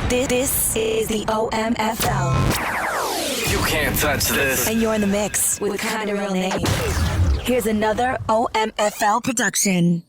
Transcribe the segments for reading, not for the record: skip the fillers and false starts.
This is the OMFL. You can't touch this. And you're in the mix with Kinda Real Name. Here's another OMFL production.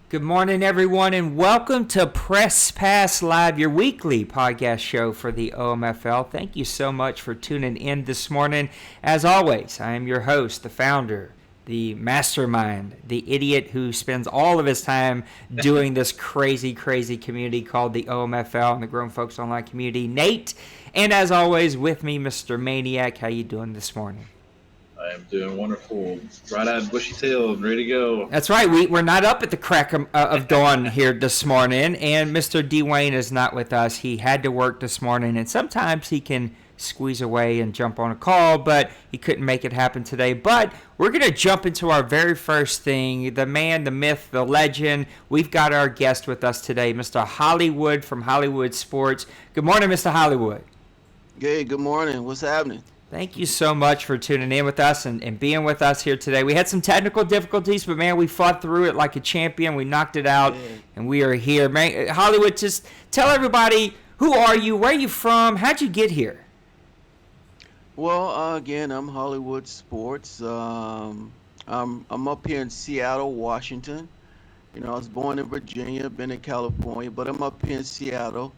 Good morning, everyone, and welcome to Press Pass Live, your weekly podcast show for the OMFL. Thank you so much for tuning in this morning. As always, I am your host, the founder, the mastermind, the idiot who spends all of his time doing this crazy community called the OMFL and the Grown Folks Online community, Nate. And as always, with me, Mr. Maniac. How you doing this morning? I am doing wonderful. Right out bushy tail, ready to go. That's right. We're not up at the crack of dawn here this morning, and Mr. Dwayne is not with us. He had to work this morning, and sometimes he can squeeze away and jump on a call, but he couldn't make it happen today. But we're going to jump into our very first thing, the man, the myth, the legend. We've got our guest with us today, Mr. Hollywood from Hollywood Sports. Good morning, Mr. Hollywood. Hey, good morning. What's happening? Thank you so much for tuning in with us and being with us here today. We had some technical difficulties, but, man, we fought through it like a champion. We knocked it out, and we are here. Man, Hollywood, just tell everybody, who are you, where are you from, how'd you get here? Well, again, I'm Hollywood Sports. I'm up here in Seattle, Washington. You know, I was born in Virginia, been in California, but I'm up here in Seattle.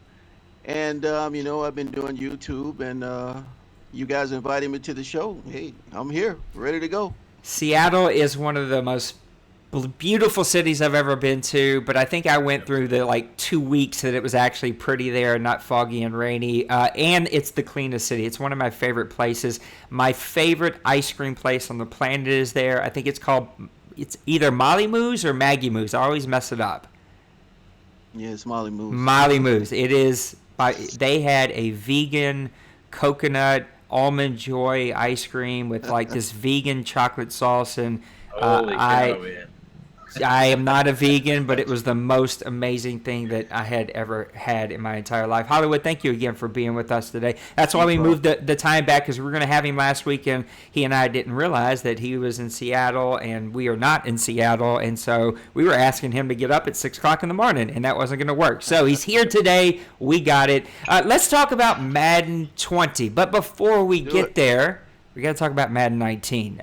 And, you know, I've been doing YouTube, and you guys invited me to the show. Hey, I'm here, ready to go. Seattle is one of the most beautiful cities I've ever been to, but I think I went through the 2 weeks that it was actually pretty there, not foggy and rainy, and it's the cleanest city. It's one of my favorite places. My favorite ice cream place on the planet is there. I think it's either Molly Moo's or Maggie Moo's. I always mess it up. Yeah, it's Molly Moo's. Molly Moo's. It is. They had a vegan coconut almond joy ice cream with this vegan chocolate sauce, and Holy cow, man. I am not a vegan, but it was the most amazing thing that I had ever had in my entire life. Hollywood, thank you again for being with us today. That's why we moved the time back, because we were going to have him last week, and he and I didn't realize that he was in Seattle, and we are not in Seattle, and so we were asking him to get up at 6 o'clock in the morning, and that wasn't going to work. So he's here today. We got it. Let's talk about Madden 20, but before we get there, we got to talk about Madden 19.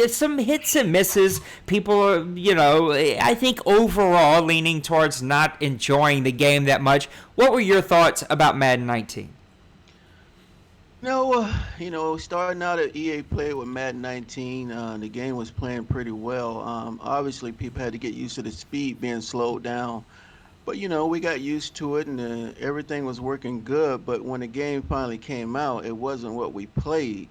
Some hits and misses. People are, I think overall leaning towards not enjoying the game that much. What were your thoughts about Madden 19? No, starting out at EA Play with Madden 19, the game was playing pretty well. Obviously, people had to get used to the speed being slowed down. But, we got used to it, and everything was working good. But when the game finally came out, it wasn't what we played.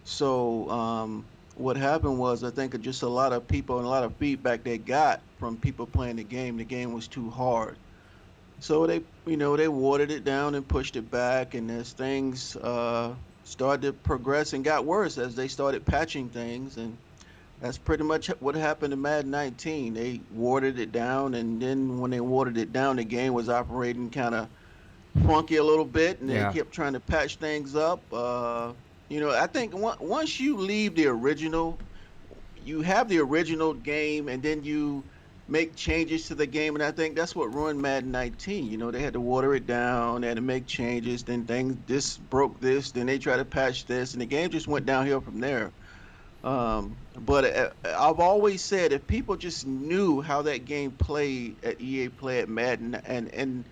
So what happened was, I think just a lot of people and a lot of feedback they got from people playing the game was too hard. So they watered it down and pushed it back, and as things started to progress and got worse as they started patching things, and that's pretty much what happened to Madden 19. They watered it down, and then when they watered it down, the game was operating kind of funky a little bit, and they kept trying to patch things up. I think once you leave the original, you have the original game, and then you make changes to the game, and I think that's what ruined Madden 19. They had to water it down, they had to make changes, then this broke this, then they tried to patch this, and the game just went downhill from there. But I've always said, if people just knew how that game played at EA Play at Madden and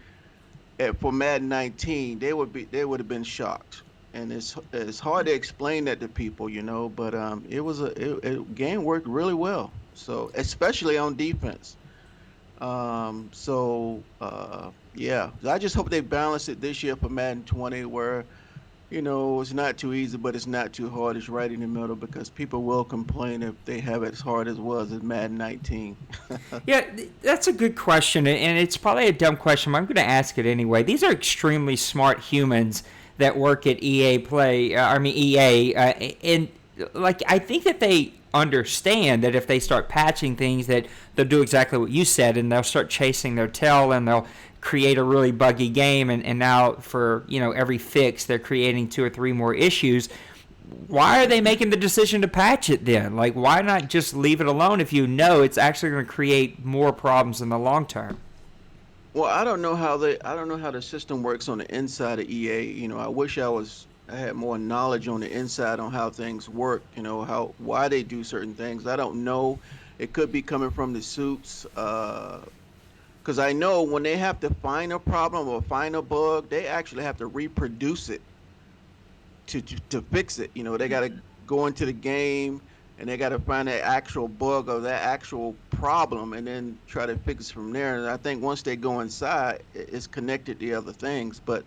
for Madden 19, they would have been shocked. And it's hard to explain that to people, but it game worked really well. So especially on defense. Yeah, I just hope they balance it this year for Madden 20, where It's not too easy, but it's not too hard. It's right in the middle because people will complain if they have it as hard as was at Madden 19. Yeah, that's a good question, and it's probably a dumb question, but I'm going to ask it anyway. These are extremely smart humans that work at EA Play, EA, and like I think that they understand that if they start patching things, that they'll do exactly what you said, and they'll start chasing their tail, and they'll create a really buggy game, and now for every fix, they're creating 2 or 3 more issues. Why are they making the decision to patch it then? Like, why not just leave it alone if you know it's actually going to create more problems in the long term? Well, I don't know how the system works on the inside of EA. I wish I had more knowledge on the inside on how things work, why they do certain things. I don't know. It could be coming from the suits. Because I know when they have to find a problem or find a bug, they actually have to reproduce it to fix it. They got to go into the game and they got to find that actual bug or that actual problem and then try to fix it from there. And I think once they go inside, it's connected to other things. But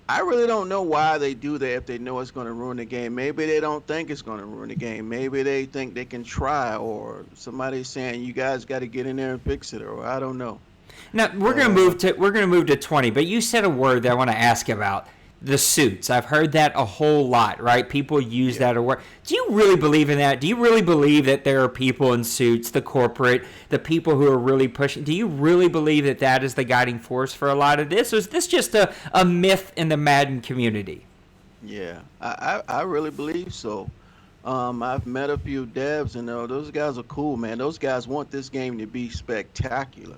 I really don't know why they do that if they know it's going to ruin the game. Maybe they don't think it's going to ruin the game. Maybe they think they can try, or somebody's saying you guys got to get in there and fix it, or I don't know. Now we're gonna move to 20, but you said a word that I want to ask about. The suits. I've heard that a whole lot, right? People use Yeah. that word. Do you really believe in that? Do you really believe that there are people in suits, the corporate, the people who are really pushing? Do you really believe that that is the guiding force for a lot of this? Or is this just a myth in the Madden community? Yeah, I really believe so. I've met a few devs, and those guys are cool, man. Those guys want this game to be spectacular.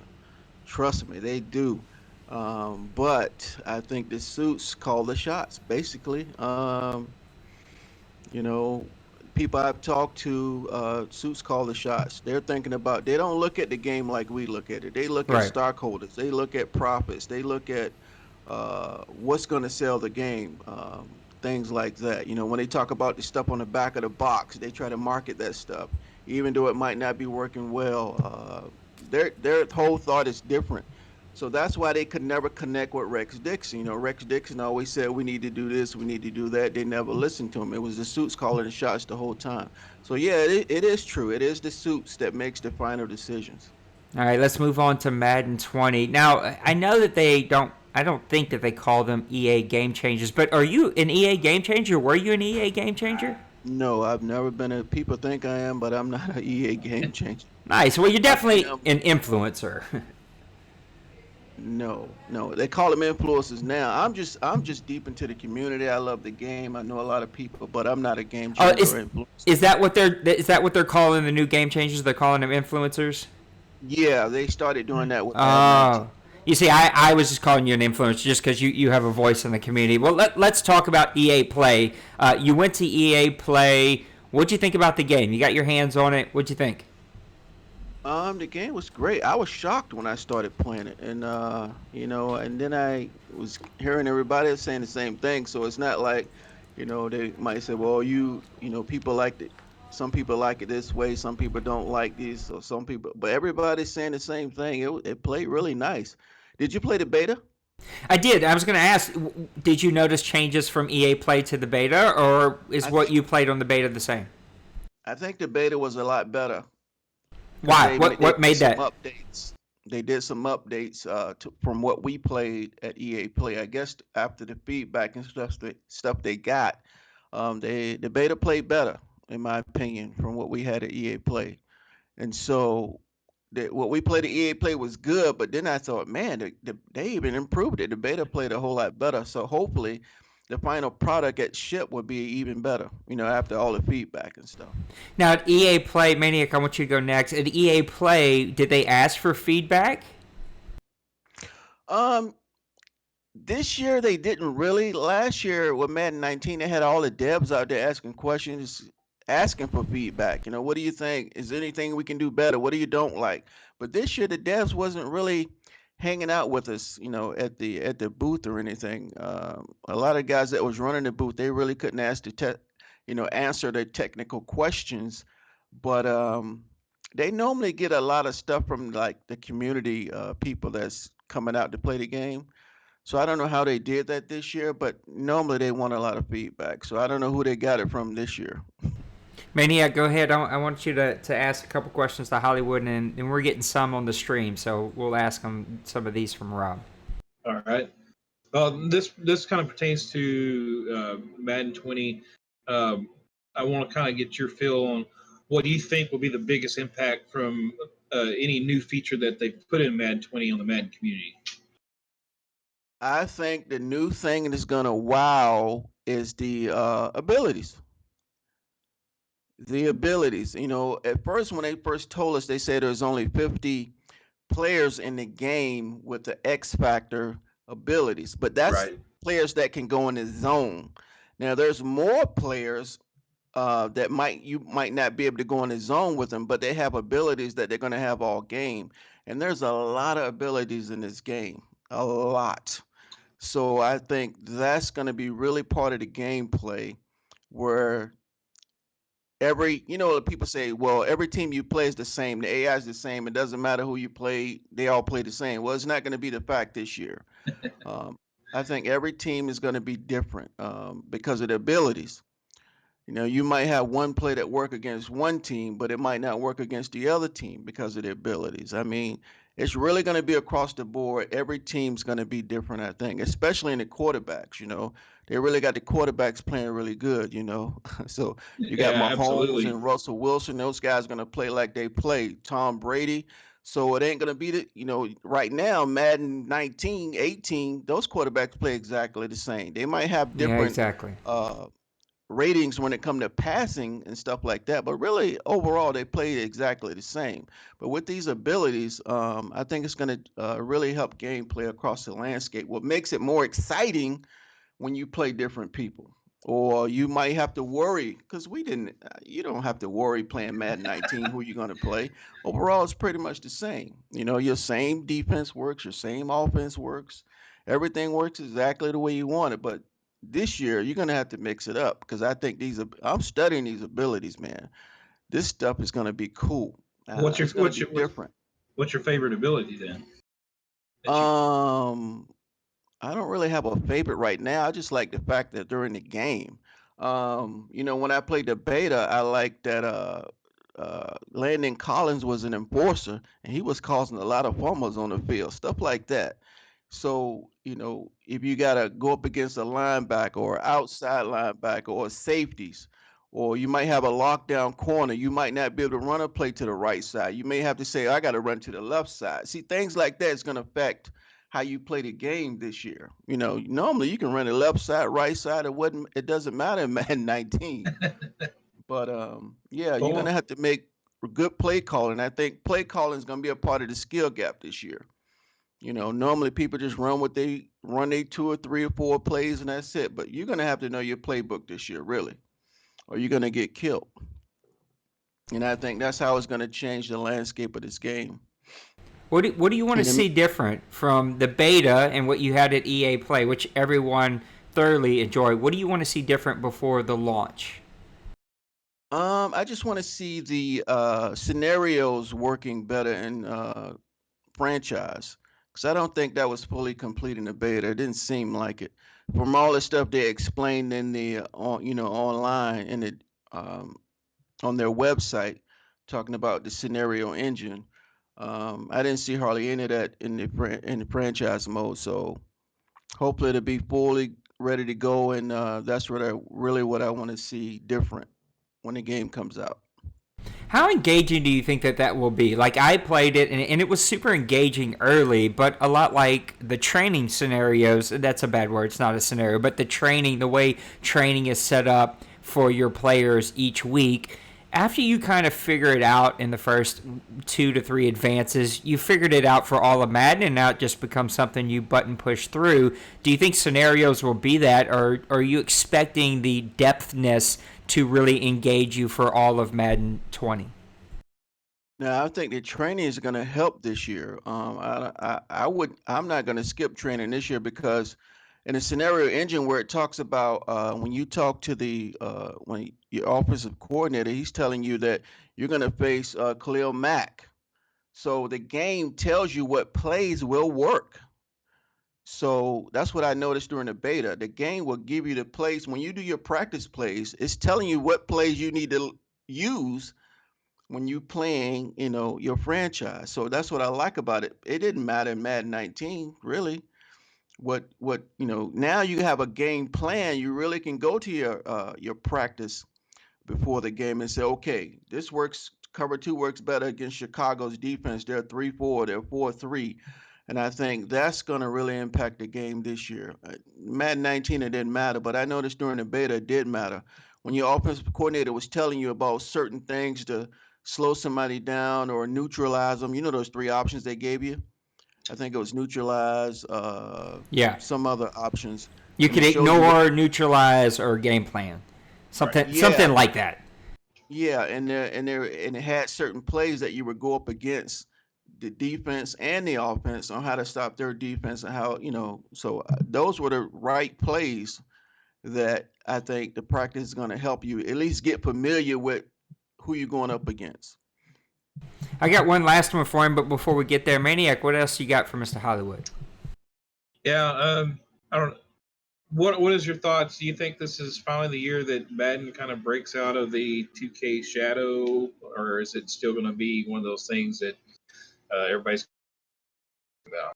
Trust me, they do. But I think the suits call the shots, basically. You know, People I've talked to, suits call the shots. They don't look at the game like we look at it. They look at Right. stockholders, they look at profits, they look at what's going to sell the game, things like that. When they talk about the stuff on the back of the box, they try to market that stuff, even though it might not be working well. Their whole thought is different. So that's why they could never connect with Rex Dixon. Rex Dixon always said we need to do this, we need to do that. They never listened to him. It was the suits calling the shots the whole time. So yeah, it is true. It is the suits that makes the final decisions. All right, let's move on to Madden 20. Now, I know that they don't. I don't think that they call them EA game changers. But are you an EA game changer? Were you an EA game changer? No, I've never been a. People think I am, but I'm not an EA game changer. Nice. Well, you're I definitely am. an influencer. No, no. They call them influencers now. I'm just deep into the community. I love the game. I know a lot of people, but I'm not a game Oh, changer or influencer. is that what they're calling the new game changers? They're calling them influencers. Yeah, they started doing that with Madden 19. Oh, you see, I was just calling you an influencer just because you have a voice in the community. Well, let's talk about EA Play. You went to EA Play. What'd you think about the game? You got your hands on it. What'd you think? The game was great. I was shocked when I started playing it, and and then I was hearing everybody else saying the same thing. So it's not like, they might say, well, people like it. Some people like it this way. Some people don't like this, or some people. But everybody's saying the same thing. It played really nice. Did you play the beta? I did. I was going to ask, did you notice changes from EA Play to the beta, or is I what think you played on the beta the same? I think the beta was a lot better because Why? What did made some that? updates. They did some updates from what we played at EA Play. I guess after the feedback and stuff they got, the beta played better in my opinion from what we had at EA Play. And so what we played at EA Play was good, but then I thought, man, they even improved it. The beta played a whole lot better. So hopefully, the final product at ship would be even better. After all the feedback and stuff. Now at EA Play, Maniac, I want you to go next. At EA Play, did they ask for feedback? Um, This year they didn't really. Last year with Madden 19, they had all the devs out there asking questions, asking for feedback. What do you think? Is there anything we can do better? What do you don't like? But this year the devs wasn't really hanging out with us, at the booth or anything. A lot of guys that was running the booth, they really couldn't answer the technical questions. But they normally get a lot of stuff from like the community people that's coming out to play the game. So I don't know how they did that this year, but normally they want a lot of feedback. So I don't know who they got it from this year. Maniac, go ahead. I want you to ask a couple questions to Hollywood, and we're getting some on the stream, so we'll ask them some of these from Rob. All right. This kind of pertains to Madden 20. I want to kind of get your feel on what do you think will be the biggest impact from any new feature that they've put in Madden 20 on the Madden community. I think the new thing that's gonna wow is the abilities. The abilities. You know, at first when they first told us, they said there's only 50 players in the game with the X factor abilities, but that's Right. players that can go in the zone. Now there's more players that you might not be able to go in the zone with them, but they have abilities that they're going to have all game. And there's a lot of abilities in this game, a lot. So I think that's going to be really part of the gameplay, where people say, well, every team you play is the same, the AI is the same, it doesn't matter who you play, they all play the same. Well, it's not going to be the fact this year. um, I think every team is going to be different, because of the abilities. You know, you might have one play that work against one team, but it might not work against the other team because of their abilities. I mean, it's really going to be across the board. Every team's going to be different, I think, especially in the quarterbacks. You know, they really got the quarterbacks playing really good. You know, so you got Yeah, Mahomes absolutely. and Russell Wilson. Those guys going to play like they play. Tom Brady. So it ain't going to be right now, Madden 19, 18, those quarterbacks play exactly the same. They might have Yeah, different exactly. uh, ratings when it come to passing and stuff like that, but really overall they played exactly the same. But with these abilities, I think it's going to really help gameplay across the landscape. What makes it more exciting when you play different people, or you might have to worry, because we didn't you don't have to worry playing Madden 19 who you're going to play. Overall it's pretty much the same. You know, your same defense works, your same offense works, everything works exactly the way you want it. But this year you're going to have to mix it up, because I think I'm studying these abilities, man. This stuff is going to be cool. What's your It's going to what's be your what's, different. what's your favorite ability then? That you um I don't really have a favorite right now. I just like the fact that during the game, you know, when I played the beta, I liked that Landon Collins was an enforcer and he was causing a lot of fumbles on the field, stuff like that. So, you know, if you got to go up against a linebacker or outside linebacker or safeties, or you might have a lockdown corner, you might not be able to run a play to the right side. You may have to say, I got to run to the left side. See, things like that is going to affect how you play the game this year. You know, normally you can run the left side, right side. It doesn't matter in Madden 19. But yeah, you're gonna well, have to make good play calling. I think play calling is gonna be a part of the skill gap this year. You know, normally people just run they 2 or 3 or 4 plays and that's it. But you're gonna have to know your playbook this year, really, or you're gonna get killed. And I think that's how it's gonna change the landscape of this game. What do you want to And then, see different from the beta and what you had at EA Play, which everyone thoroughly enjoyed? What do you want to see different before the launch? I just want to see the scenarios working better in franchise, because I don't think that was fully complete in the beta. It didn't seem like it. From all the stuff they explained in the online in the um, on their website, talking about the scenario engine, I didn't see hardly any of that in the franchise mode. So hopefully it'll be fully ready to go, and that's what I want to see different when the game comes out. How engaging do you think that will be? Like, I played it, and it was super engaging early, but a lot like the training scenarios. That's a bad word. It's not a scenario, but the way training is set up for your players each week. After you kind of figure it out in the first 2 to 3 advances, you figured it out for all of Madden, and now it just becomes something you button push through. Do you think scenarios will be that, or are you expecting the depthness to really engage you for all of Madden 20? Now, I think the training is going to help this year. I'm not going to skip training this year, because in a scenario engine where it talks about when you talk to when your offensive coordinator, he's telling you that you're going to face Khalil Mack. So the game tells you what plays will work. So that's what I noticed during the beta. The game will give you the plays. When you do your practice plays, it's telling you what plays you need to use when you playing, your franchise. So that's what I like about it. It didn't matter in Madden 19, really. Now you have a game plan. You really can go to your practice before the game and say, okay, this works. Cover two works better against Chicago's defense. They're 3-4. They're 4-3. And I think that's going to really impact the game this year. Madden 19, it didn't matter, but I noticed during the beta, it did matter. When your offensive coordinator was telling you about certain things to slow somebody down or neutralize them, those three options they gave you? I think it was neutralize, Yeah. some other options. You And could it shows you ignore, neutralize, or game plan. Something Yeah. something like that. Yeah, and it had certain plays that you would go up against the defense and the offense on how to stop their defense and how, so those were the right plays that I think the practice is going to help you at least get familiar with who you're going up against. I got one last one for him, but before we get there, Maniac, what else you got for Mr. Hollywood? Yeah, I don't. What is your thoughts? Do you think this is finally the year that Madden kind of breaks out of the 2K shadow, or is it still going to be one of those things that everybody's about?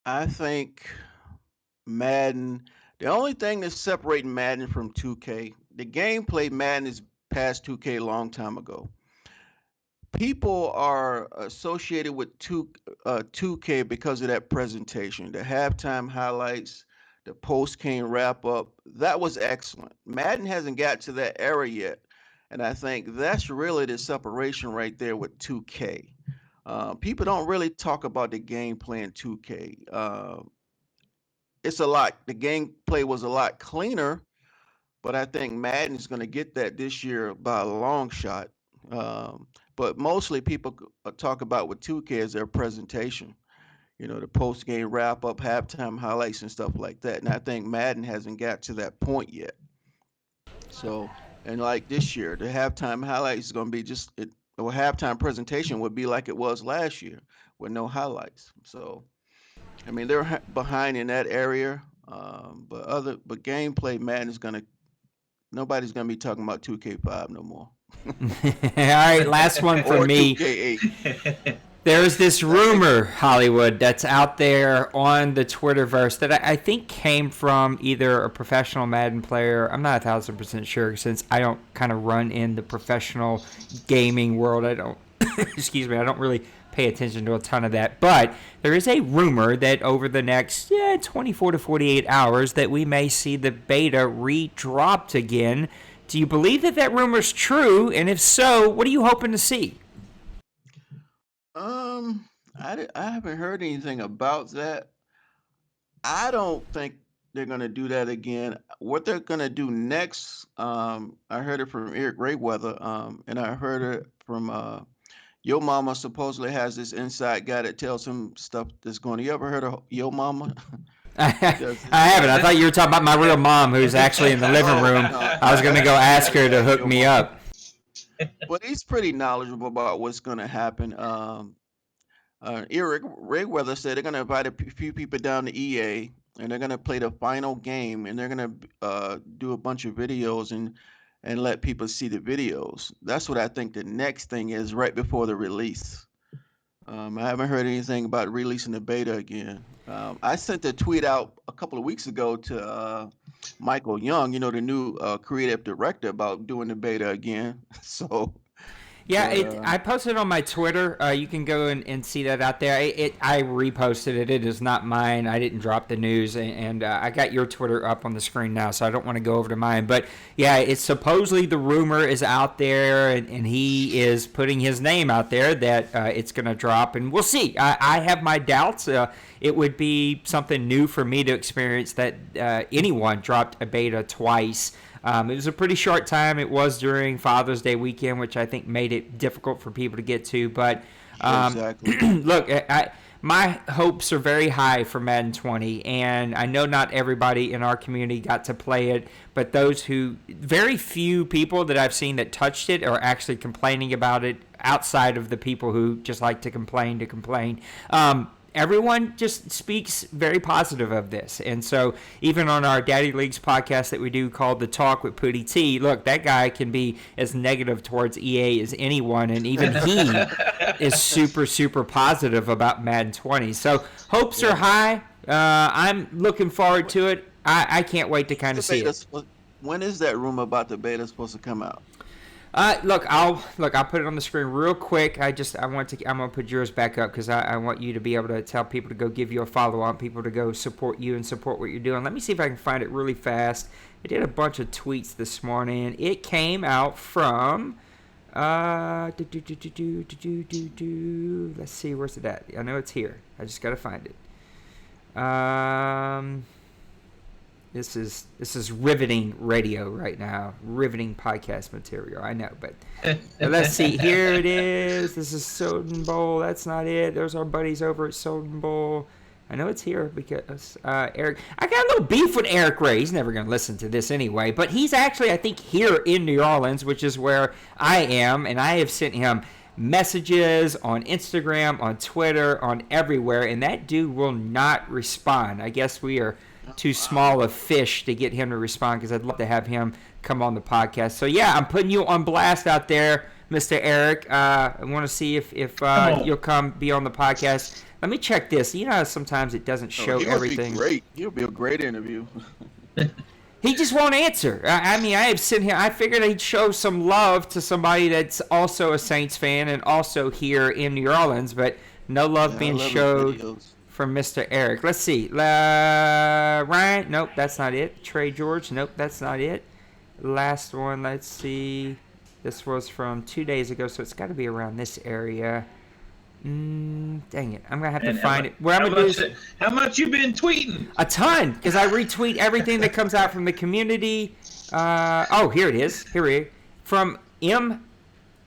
I think Madden, the only thing that's separating Madden from 2K, the gameplay Madden is past 2K a long time ago. People are associated with 2K because of that presentation, the halftime highlights, the post-game wrap up. That was excellent. Madden hasn't got to that era yet, and I think that's really the separation right there with 2K. People don't really talk about the gameplay in 2K. The gameplay was a lot cleaner, but I think Madden is going to get that this year by a long shot. But mostly people talk about with 2K is their presentation, the post game wrap up, halftime highlights, and stuff like that. And I think Madden hasn't got to that point yet. So, and like this year, the halftime highlights is going to be or halftime presentation would be like it was last year with no highlights. So, I mean, they're behind in that area. But gameplay, Madden is going to nobody's gonna be talking about 2K5 no more. All right, last one for Or me. 2K8. There's this rumor, Hollywood, that's out there on the Twitterverse that I think came from either a professional Madden player. I'm not 1,000% sure since I don't kind of run in the professional gaming world. I don't, excuse me, I don't really pay attention to a ton of that. But there is a rumor that over the next 24 to 48 hours that we may see the beta re-dropped again. Do you believe that rumor's true? And if so, what are you hoping to see? I haven't heard anything about that. I don't think they're gonna do that again. What they're gonna do next, I heard it from Eric Rayweather, and I heard it from Yo Mama supposedly has this inside guy that tells him stuff that's going on. You ever heard of Yo Mama? I haven't. I thought you were talking about my real mom who's actually in the living room. I was going to go ask her to hook me up. But he's pretty knowledgeable about what's going to happen. Eric Rayweather said they're going to invite a few people down to EA and they're going to play the final game and they're going to do a bunch of videos and let people see the videos. That's what I think the next thing is right before the release. I haven't heard anything about releasing the beta again. I sent a tweet out a couple of weeks ago to Michael Young, the new creative director, about doing the beta again. So yeah, I posted on my Twitter. You can go and see that out there. I reposted it. It is not mine. I didn't drop the news, and I got your Twitter up on the screen now, so I don't want to go over to mine. But yeah, it's supposedly the rumor is out there, and he is putting his name out there that it's going to drop, and we'll see. I have my doubts. It would be something new for me to experience that anyone dropped a beta twice. It was a pretty short time. It was during Father's Day weekend, which I think made it difficult for people to get to. But exactly. Look, my hopes are very high for Madden 20, and I know not everybody in our community got to play it, but very few people that I've seen that touched it are actually complaining about it outside of the people who just like to complain. everyone just speaks very positive of this. And so even on our Daddy Leagues podcast that we do called The Talk with Pootie T, look, that guy can be as negative towards EA as anyone, and even he is super, super positive about Madden 20. So hopes are high. I'm looking forward to it. I can't wait to kind of see it. When is that rumor about the beta supposed to come out? I'll put it on the screen real quick. I'm gonna put yours back up because I want you to be able to tell people to go give you a follow. I want people to go support you and support what you're doing. Let me see if I can find it really fast. I did a bunch of tweets this morning. It came out from let's see, where's it at? I know it's here. I just gotta find it. This is riveting radio right now, riveting podcast material. I know, but let's see. Here it is. This is Soden Bowl. That's not it. There's our buddies over at Soden Bowl. I know it's here because Eric. I got a little beef with Eric Ray. He's never going to listen to this anyway, but he's actually, I think, here in New Orleans, which is where I am, and I have sent him messages on Instagram, on Twitter, on everywhere, and that dude will not respond. I guess we are too small a fish to get him to respond, because I'd love to have him come on the podcast. So yeah, I'm putting you on blast out there, Mr. Eric. I want to see if you'll come be on the podcast. Let me check this. You know how sometimes it doesn't show everything. Great. He'll be a great interview. He just won't answer. I mean, I have sent him. I figured he'd show some love to somebody that's also a Saints fan and also here in New Orleans, but no love being showed from Mr. Eric. Let's see. Ryan, nope, that's not it. Trey George, nope, that's not it. Last one, let's see. This was from 2 days ago, so it's got to be around this area. Dang it. I'm going to have to find it. What I'm gonna do is, how much you been tweeting? A ton, because I retweet everything that comes out from the community. Here it is. Here it is. From M.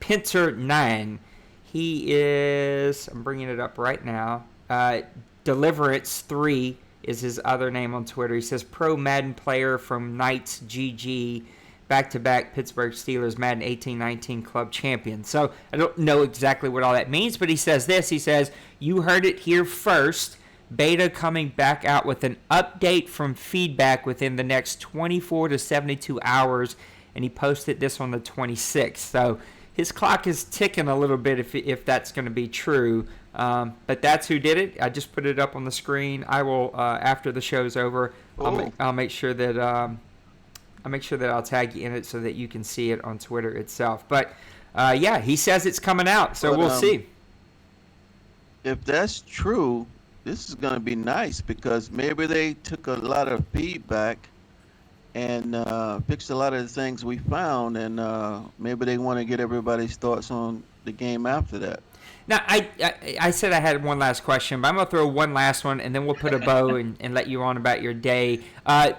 Pinter 9. He is, I'm bringing it up right now. Deliverance 3 is his other name on Twitter. He says pro Madden player from Knights GG, back-to-back Pittsburgh Steelers Madden 18-19 club champion. So I don't know exactly what all that means, but he says this. He says, you heard it here first. Beta coming back out with an update from feedback within the next 24 to 72 hours, and he posted this on the 26th. So his clock is ticking a little bit if that's going to be true. But that's who did it. I just put it up on the screen. I will, after the show's over, I'll make sure that I'll tag you in it so that you can see it on Twitter itself. But yeah, he says it's coming out, so we'll see. If that's true, this is going to be nice, because maybe they took a lot of feedback and fixed a lot of the things we found, and maybe they want to get everybody's thoughts on the game after that. Now, I said I had one last question, but I'm going to throw one last one, and then we'll put a bow and let you on about your day. A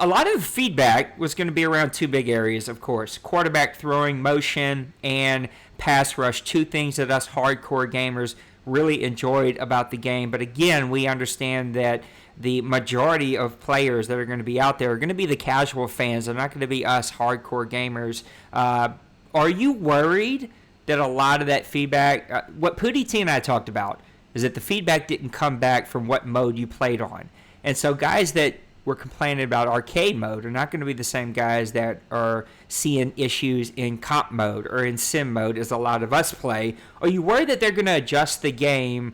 lot of the feedback was going to be around two big areas, of course. Quarterback throwing motion and pass rush, two things that us hardcore gamers really enjoyed about the game. But again, we understand that the majority of players that are going to be out there are going to be the casual fans. They're not going to be us hardcore gamers. Are you worried that a lot of that feedback, what Pootie T and I talked about, is that the feedback didn't come back from what mode you played on? And so guys that were complaining about arcade mode are not going to be the same guys that are seeing issues in comp mode or in sim mode as a lot of us play. Are you worried that they're going to adjust the game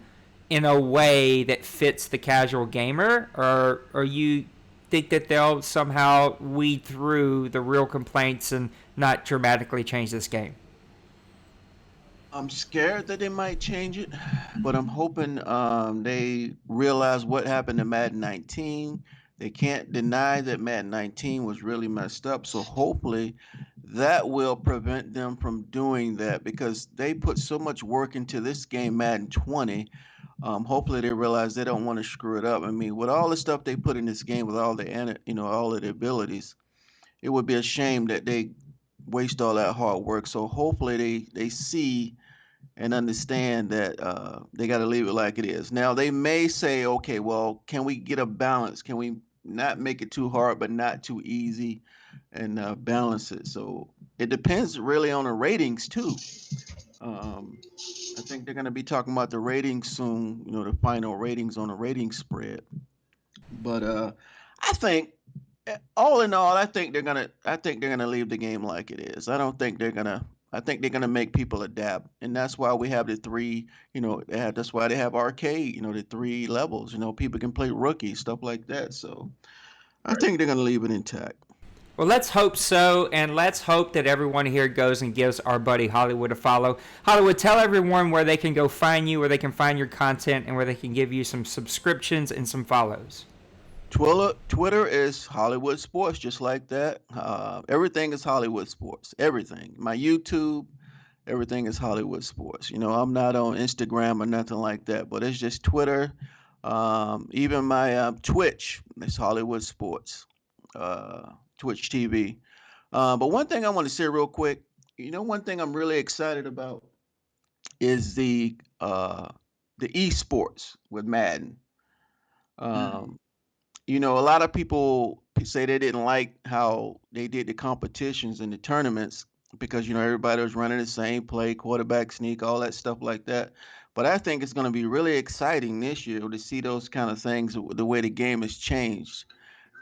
in a way that fits the casual gamer, or you think that they'll somehow weed through the real complaints and not dramatically change this game? I'm scared that they might change it, but I'm hoping they realize what happened to Madden 19. They can't deny that Madden 19 was really messed up, so hopefully that will prevent them from doing that, because they put so much work into this game, Madden 20. Hopefully they realize they don't want to screw it up. I mean, with all the stuff they put in this game, with all the all of the abilities, it would be a shame that they waste all that hard work. So hopefully they see and understand that they got to leave it like it is. Now, they may say, okay, well, can we get a balance? Can we not make it too hard but not too easy, and balance it? So it depends really on the ratings too. Um, I think they're going to be talking about the ratings soon. The final ratings on the rating spread. But I think, all in all, I think they're gonna leave the game like it is. I don't think they're gonna. I think they're gonna make people adapt, and that's why we have the three. That's why they have arcade. The three levels. People can play rookie stuff like that. So I Right. think they're gonna leave it intact. Well, let's hope so, and let's hope that everyone here goes and gives our buddy Hollywood a follow. Hollywood, tell everyone where they can go find you, where they can find your content, and where they can give you some subscriptions and some follows. Twitter is Hollywood Sports, just like that. Everything is Hollywood Sports. Everything. My YouTube, everything is Hollywood Sports. I'm not on Instagram or nothing like that, but it's just Twitter. Even my Twitch, it's Hollywood Sports, Twitch TV. But one thing I want to say real quick, one thing I'm really excited about is the esports with Madden. Mm. Um, a lot of people say they didn't like how they did the competitions and the tournaments because everybody was running the same play, quarterback sneak, all that stuff like that. But I think it's going to be really exciting this year to see those kind of things, the way the game has changed.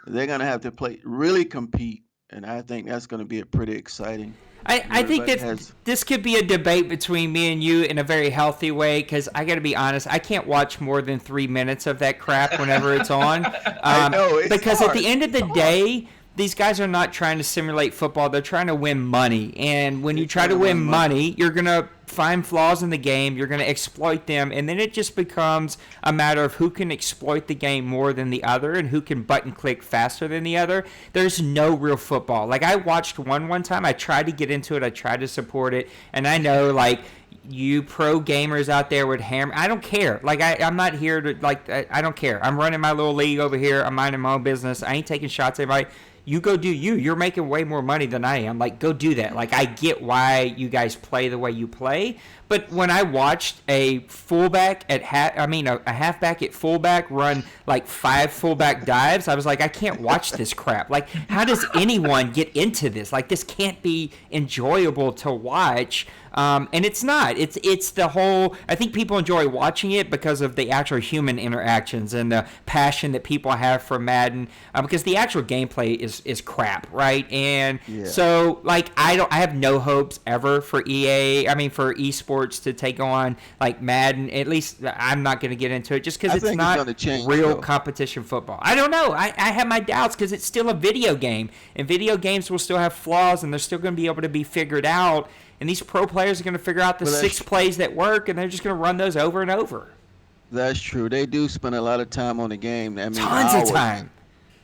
They're going to have to play, really compete, and I think that's going to be a pretty exciting. I think Everybody that has. this could be a debate between me and you in a very healthy way because I got to be honest, I can't watch more than 3 minutes of that crap whenever it's on. I know it's Because at hard. the end of It's the hard. day, these guys are not trying to simulate football. They're trying to win money. And when They're you try trying to to win win money. money, you're going to find flaws in the game. You're going to exploit them. And then it just becomes a matter of who can exploit the game more than the other and who can button click faster than the other. There's no real football. Like, I watched one time. I tried to get into it. I tried to support it. And I know, like, you pro gamers out there would hammer. I don't care. Like, I'm not here to, like, I don't care. I'm running my little league over here. I'm minding my own business. I ain't taking shots at anybody. You go do you. You're making way more money than I am. Like, go do that. Like, I get why you guys play the way you play. But when I watched a fullback at a halfback at fullback run like 5 fullback dives, I was like, I can't watch this crap. Like, how does anyone get into this? Like, this can't be enjoyable to watch. And it's not. It's the whole. I think people enjoy watching it because of the actual human interactions and the passion that people have for Madden. Because the actual gameplay is crap, right? And Yeah. so, like, I have no hopes ever for EA. I mean, for esports to take on like Madden. At least I'm not going to get into it just because I it's think it's not gonna change, real though. competition football. I don't know. I have my doubts because it's still a video game, and video games will still have flaws, and they're still going to be able to be figured out. And these pro players are going to figure out the Well, 6 plays that work, and they're just going to run those over and over. that's true. They do spend a lot of time on the game. I mean, Tons of hours. time.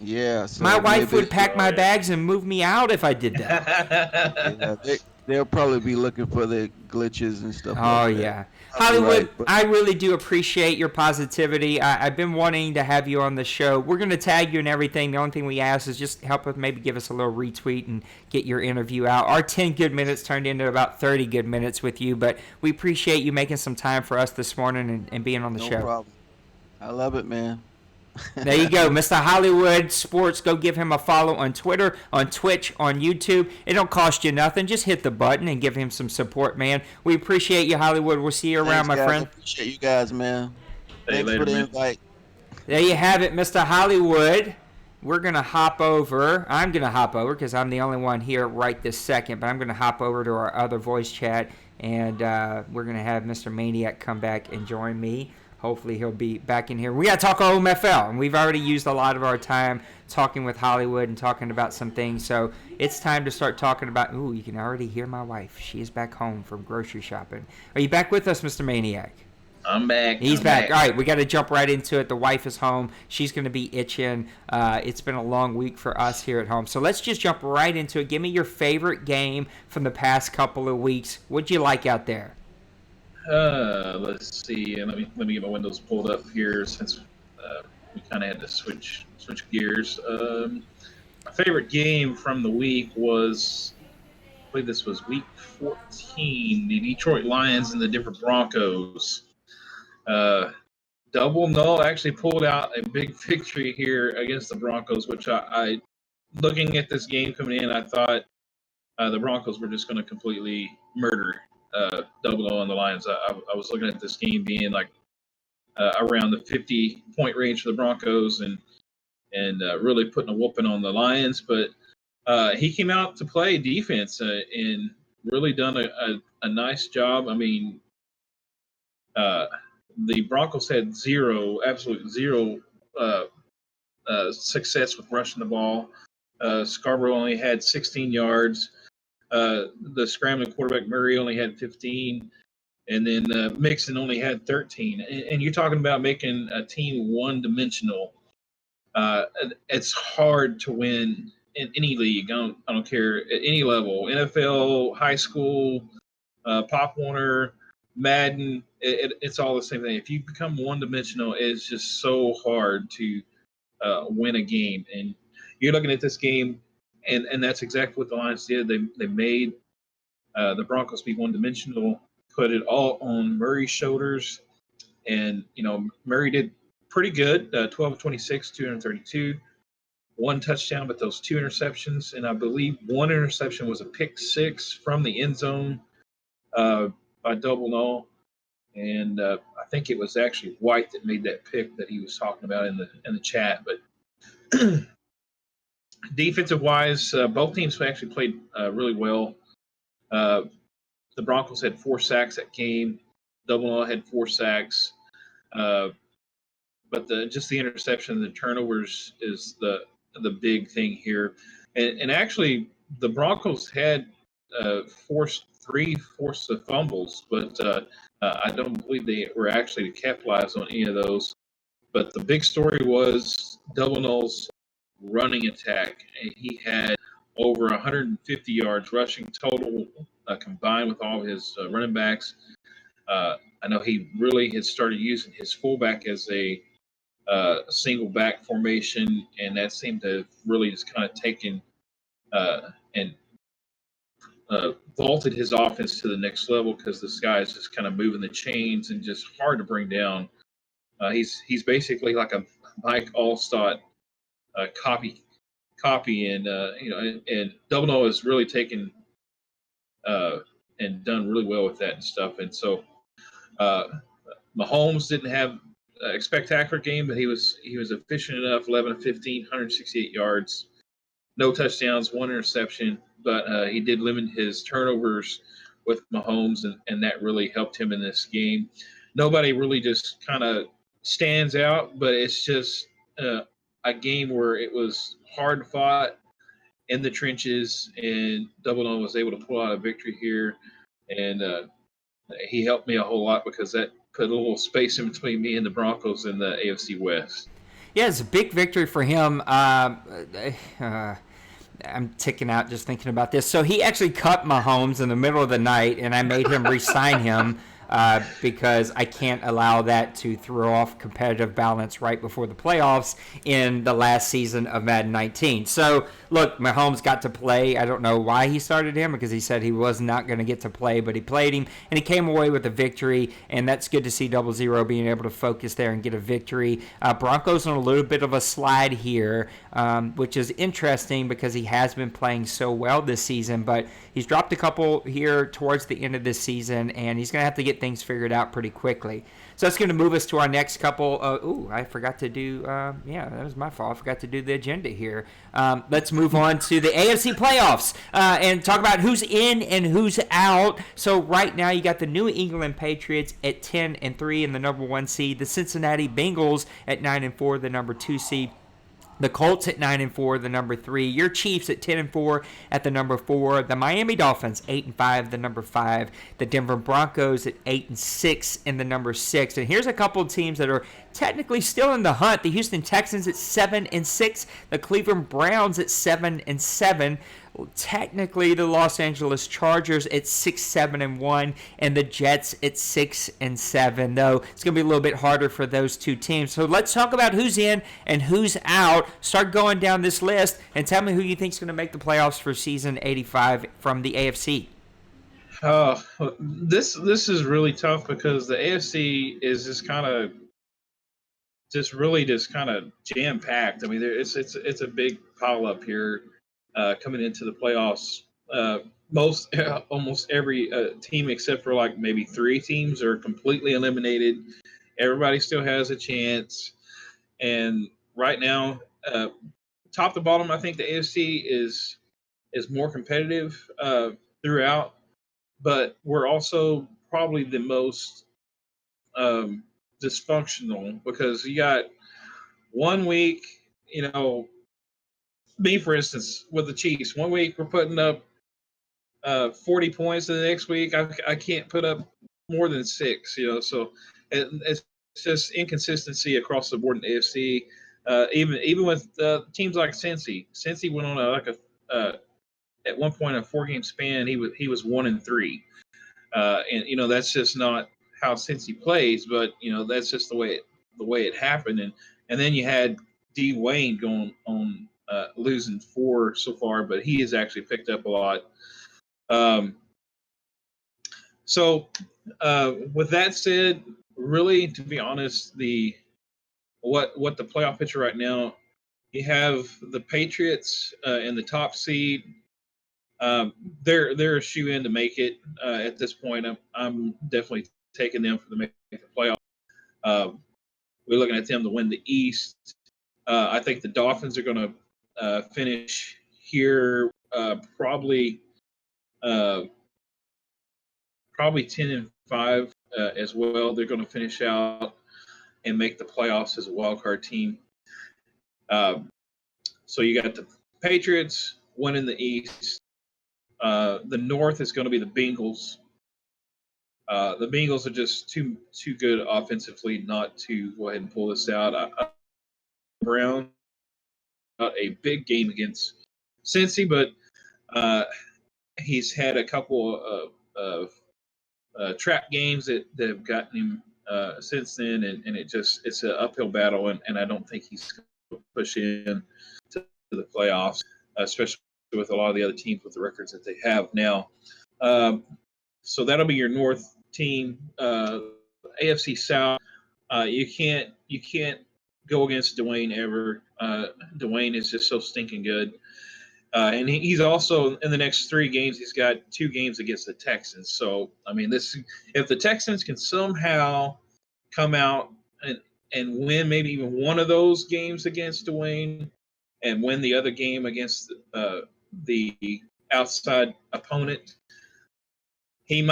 Yeah, My so wife maybe would pack my Oh, yeah. bags and move me out if I did that. yeah, they'll probably be looking for the glitches and stuff Oh, like that. yeah. Probably Hollywood, right, but I really do appreciate your positivity. I've been wanting to have you on the show. We're going to tag you and everything. The only thing we ask is just help us maybe give us a little retweet and get your interview out. Our 10 good minutes turned into about 30 good minutes with you, but we appreciate you making some time for us this morning and being on the no show. problem. I love it, man. There you go, Mr. Hollywood Sports. Go give him a follow on Twitter, on Twitch, on YouTube. It don't cost you nothing. Just hit the button and give him some support, man. We appreciate you, Hollywood. We'll see you around, Thanks, my guys. I friend. appreciate you guys, man. Hey, Thanks later, for the man. invite. There you have it, Mr. Hollywood. We're going to hop over. I'm going to hop over because I'm the only one here right this second, but I'm going to hop over to our other voice chat, and we're going to have Mr. Maniac come back and join me. Hopefully he'll be back in here. We got to talk OMFL, and we've already used a lot of our time talking with Hollywood and talking about some things. So it's time to start talking about, ooh, you can already hear my wife. She is back home from grocery shopping. Are you back with us, Mr. Maniac? I'm back. He's I'm back. All right, we got to jump right into it. The wife is home. She's going to be itching. It's been a long week for us here at home. So let's just jump right into it. Give me your favorite game from the past couple of weeks. What'd you like out there? Let's see. Let me get my windows pulled up here since we kind of had to switch gears. My favorite game from the week was, I believe this was week 14, the Detroit Lions and the Denver Broncos. Double null actually pulled out a big victory here against the Broncos, which I looking at this game coming in, I thought the Broncos were just going to completely murder Double O on the Lions. I was looking at this game being like around the 50-point range for the Broncos and really putting a whooping on the Lions. But he came out to play defense and really done a nice job. I mean, the Broncos had absolute zero success with rushing the ball. Scarborough only had 16 yards. The scrambling quarterback Murray only had 15. And then Mixon only had 13. And you're talking about making a team one-dimensional. It's hard to win in any league. I don't care at any level. NFL, high school, Pop Warner, Madden. It's all the same thing. If you become one-dimensional, it's just so hard to win a game. And you're looking at this game, and that's exactly what the Lions did. They made the Broncos be one-dimensional, put it all on Murray's shoulders. And, Murray did pretty good, 12 of 26, 232, one touchdown, but those two interceptions. And I believe one interception was a pick six from the end zone by Double O. And I think it was actually White that made that pick that he was talking about in the chat. But defensive wise, both teams actually played really well. The Broncos had 4 sacks that game. Double O had 4 sacks. But just the interception and the turnovers is the big thing here. And actually, the Broncos had forced the fumbles, but I don't believe they were actually to capitalize on any of those. But the big story was Double O's running attack. And he had over 150 yards rushing total combined with all his running backs. I know he really had started using his fullback as a single back formation, and that seemed to have really just kind of taken and vaulted his offense to the next level because this guy is just kind of moving the chains and just hard to bring down. He's basically like a Mike Allstott copy, and and Double O has really taken and done really well with that and stuff. And so Mahomes didn't have a spectacular game, but he was efficient enough. 11 of 15, 168 yards, no touchdowns, 1 interception. But he did limit his turnovers with Mahomes, and that really helped him in this game. Nobody really just kind of stands out, but it's just a game where it was hard fought in the trenches, and Double O was able to pull out a victory here. And he helped me a whole lot because that put a little space in between me and the Broncos in the AFC West. Yeah, it's a big victory for him. I'm ticking out just thinking about this. So he actually cut Mahomes in the middle of the night, and I made him re-sign him because I can't allow that to throw off competitive balance right before the playoffs in the last season of Madden 19. So, look, Mahomes got to play. I don't know why he started him because he said he was not going to get to play, but he played him, and he came away with a victory, and that's good to see 0-0 being able to focus there and get a victory. Broncos on a little bit of a slide here, which is interesting because he has been playing so well this season, but he's dropped a couple here towards the end of this season, and he's going to have to get things figured out pretty quickly. So that's going to move us to our next couple. I forgot to do, that was my fault. I forgot to do the agenda here. Let's move on to the AFC playoffs and talk about who's in and who's out. So right now you got the New England Patriots at 10-3 in the number 1 seed, the Cincinnati Bengals at 9-4, the number 2 seed. The Colts at 9-4, the number 3. Your Chiefs at 10-4 at the number 4. The Miami Dolphins 8-5, the number 5. The Denver Broncos at 8-6 in the number 6. And here's a couple of teams that are technically still in the hunt. The Houston Texans at 7-6. The Cleveland Browns at 7-7. Technically, the Los Angeles Chargers at 6-7-1, and the Jets at 6-7. Though it's going to be a little bit harder for those two teams. So let's talk about who's in and who's out. Start going down this list and tell me who you think is going to make the playoffs for season 85 from the AFC. This is really tough because the AFC is just kind of jam packed. I mean, it's a big pile up here. Coming into the playoffs. most almost every team except for like maybe three teams are completely eliminated. Everybody still has a chance, and right now, top to bottom, I think the AFC is more competitive throughout, but we're also probably the most um, dysfunctional because you got one week, me for instance with the Chiefs, one week we're putting up 40 points, and the next week I can't put up more than six. So it's just inconsistency across the board in the AFC. Even with teams like Cincy went on at one point a 4 game span. He was 1-3, and that's just not how Cincy plays. But that's just the way it happened. And then you had D Wayne going on losing 4 so far, but he has actually picked up a lot. Um, so, with that said, really, to be honest, what the playoff picture right now, you have the Patriots in the top seed. They're a shoe in to make it at this point. I'm definitely taking them for the make the playoff. We're looking at them to win the East. I think the Dolphins are going to finish here probably. Probably 10-5 as well. They're going to finish out and make the playoffs as a wild card team. So you got the Patriots winning the East. The North is going to be the Bengals. The Bengals are just too good offensively not to go ahead and pull this out. Brown a big game against Cincy, but he's had a couple of trap games that have gotten him since then, and it's an uphill battle, and I don't think he's going to push in to the playoffs, especially with a lot of the other teams with the records that they have now. So that'll be your North team. AFC South, you can't go against Dwayne ever. Dwayne is just so stinking good. And he's also in the next 3 games. He's got 2 games against the Texans. So I mean, if the Texans can somehow come out and win maybe even one of those games against Dwayne, and win the other game against the outside opponent, he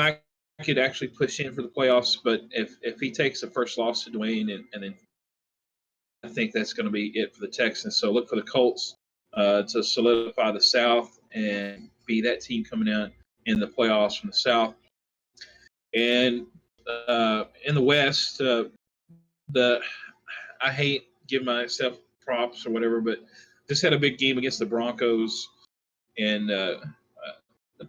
could actually push in for the playoffs. But if he takes the first loss to Dwayne, and then I think that's going to be it for the Texans. So look for the Colts to solidify the South and be that team coming out in the playoffs from the South. And in the West, I hate giving myself props or whatever, but just had a big game against the Broncos, and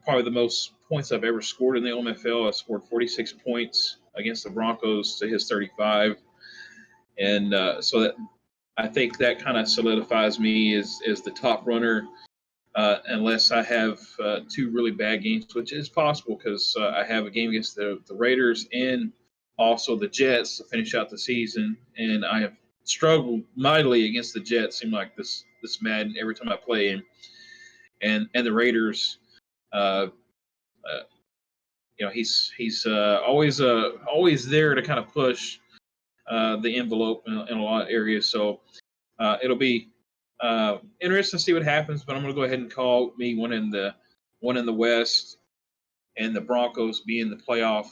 probably the most points I've ever scored in the OMFL. I scored 46 points against the Broncos to his 35, and so that I think that kind of solidifies me as the top runner, unless I have 2 really bad games, which is possible because I have a game against the Raiders and also the Jets to finish out the season, and I have struggled mightily against the Jets. Seem like this Madden every time I play, and the Raiders. He's always there to kind of push the envelope in a lot of areas. So it'll be interesting to see what happens. But I'm going to go ahead and call me one in the West, and the Broncos being the playoff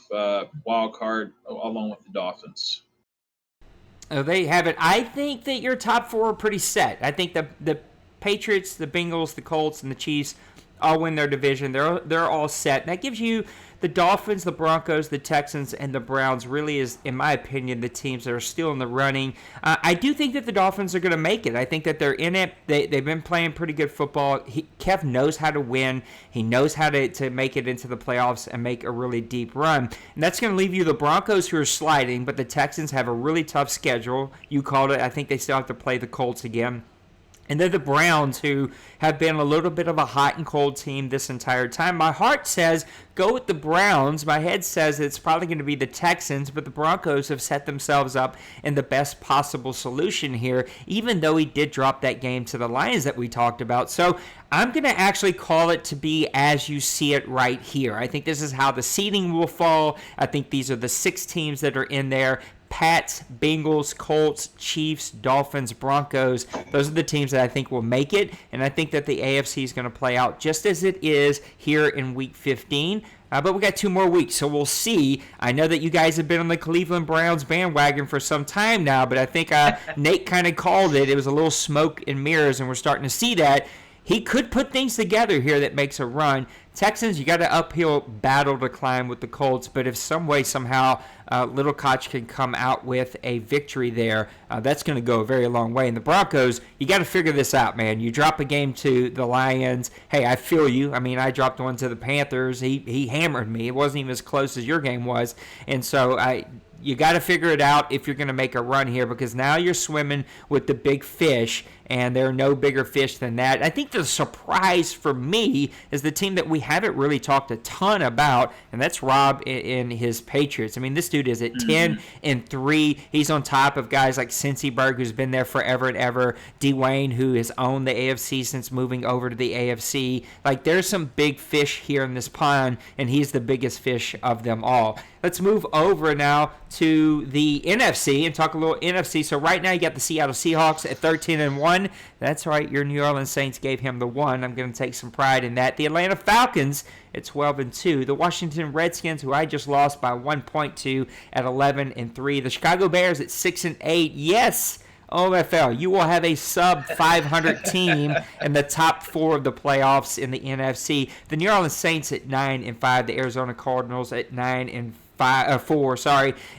wild card along with the Dolphins. Oh, there you have it. I think that your top 4 are pretty set. I think the Patriots, the Bengals, the Colts, and the Chiefs all win their division. They're all set. And that gives you the Dolphins, the Broncos, the Texans, and the Browns really is, in my opinion, the teams that are still in the running. I do think that the Dolphins are going to make it. I think that they're in it. They've been playing pretty good football. Kev knows how to win. He knows how to make it into the playoffs and make a really deep run. And that's going to leave you the Broncos, who are sliding, but the Texans have a really tough schedule. You called it. I think they still have to play the Colts again. And then the Browns, who have been a little bit of a hot and cold team this entire time. My heart says go with the Browns. My head says it's probably going to be the Texans, but the Broncos have set themselves up in the best possible solution here, even though he did drop that game to the Lions that we talked about. So I'm going to actually call it to be as you see it right here. I think this is how the seeding will fall. I think these are the 6 teams that are in there. Pats, Bengals, Colts, Chiefs, Dolphins, Broncos. Those are the teams that I think will make it, and I think that the AFC is going to play out just as it is here in Week 15. But we got 2 more weeks, so we'll see. I know that you guys have been on the Cleveland Browns bandwagon for some time now, but I think Nate kind of called it. It was a little smoke and mirrors, and we're starting to see that. He could put things together here that makes a run. Texans, you got an uphill battle to climb with the Colts, but if some way, somehow, Little Koch can come out with a victory there, that's going to go a very long way. And the Broncos, you got to figure this out, man. You drop a game to the Lions. Hey, I feel you. I mean, I dropped one to the Panthers. He hammered me. It wasn't even as close as your game was. And so you got to figure it out if you're going to make a run here, because now you're swimming with the big fish, and there are no bigger fish than that. I think the surprise for me is the team that we haven't really talked a ton about, and that's Rob in his Patriots. I mean, this dude is at 10-3. He's on top of guys like Cincyberg, who's been there forever and ever, Dwayne, who has owned the AFC since moving over to the AFC. Like, there's some big fish here in this pond, and he's the biggest fish of them all. Let's move over now to the NFC and talk a little NFC. So right now you got the Seattle Seahawks at 13-1. That's right, your New Orleans Saints gave him the 1. I'm going to take some pride in that. The Atlanta Falcons at 12-2. The Washington Redskins, who I just lost by 1.2, at 11-3. The Chicago Bears at 6-8. Yes, OMFL, you will have a sub-500 team in the top 4 of the playoffs in the NFC. The New Orleans Saints at 9-5. The Arizona Cardinals at 9-4.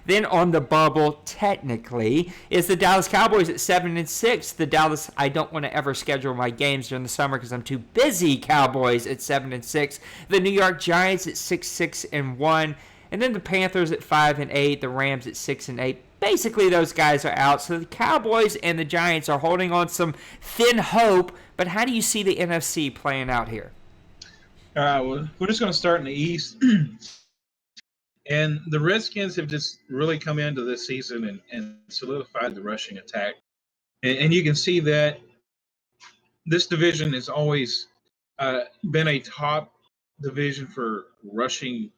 Then on the bubble, technically, is the Dallas Cowboys at 7-6. The Dallas, I don't want to ever schedule my games during the summer because I'm too busy. Cowboys at 7-6. The New York Giants at 6-1. And then the Panthers at 5-8. The Rams at 6-8. Basically, those guys are out. So the Cowboys and the Giants are holding on some thin hope. But how do you see the NFC playing out here? All right, well, we're just going to start in the East. And the Redskins have just really come into this season and solidified the rushing attack. And you can see that this division has always been a top division for rushing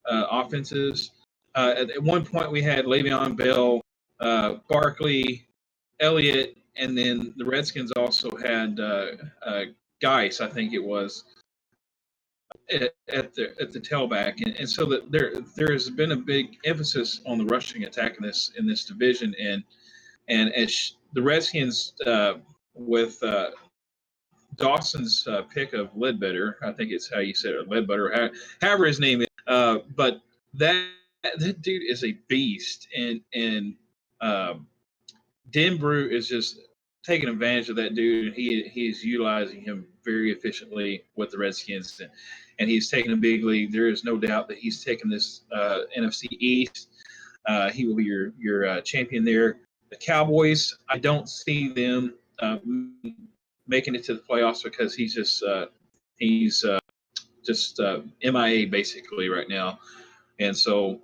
offenses. At one point, we had Le'Veon Bell, Barkley, Elliott, and then the Redskins also had Geis, I think it was, at the tailback, and so that there has been a big emphasis on the rushing attack in this division, and as the Redskins with Dawson's pick of Ledbetter, I think it's how you said it, Ledbetter, however his name is, but that dude is a beast, and Denbrew is just taking advantage of that dude, and he is utilizing him very efficiently with the Redskins, and he's taking a big lead. There is no doubt that he's taking this NFC East. He will be your champion there. The Cowboys, I don't see them making it to the playoffs because he's just MIA basically right now, and so.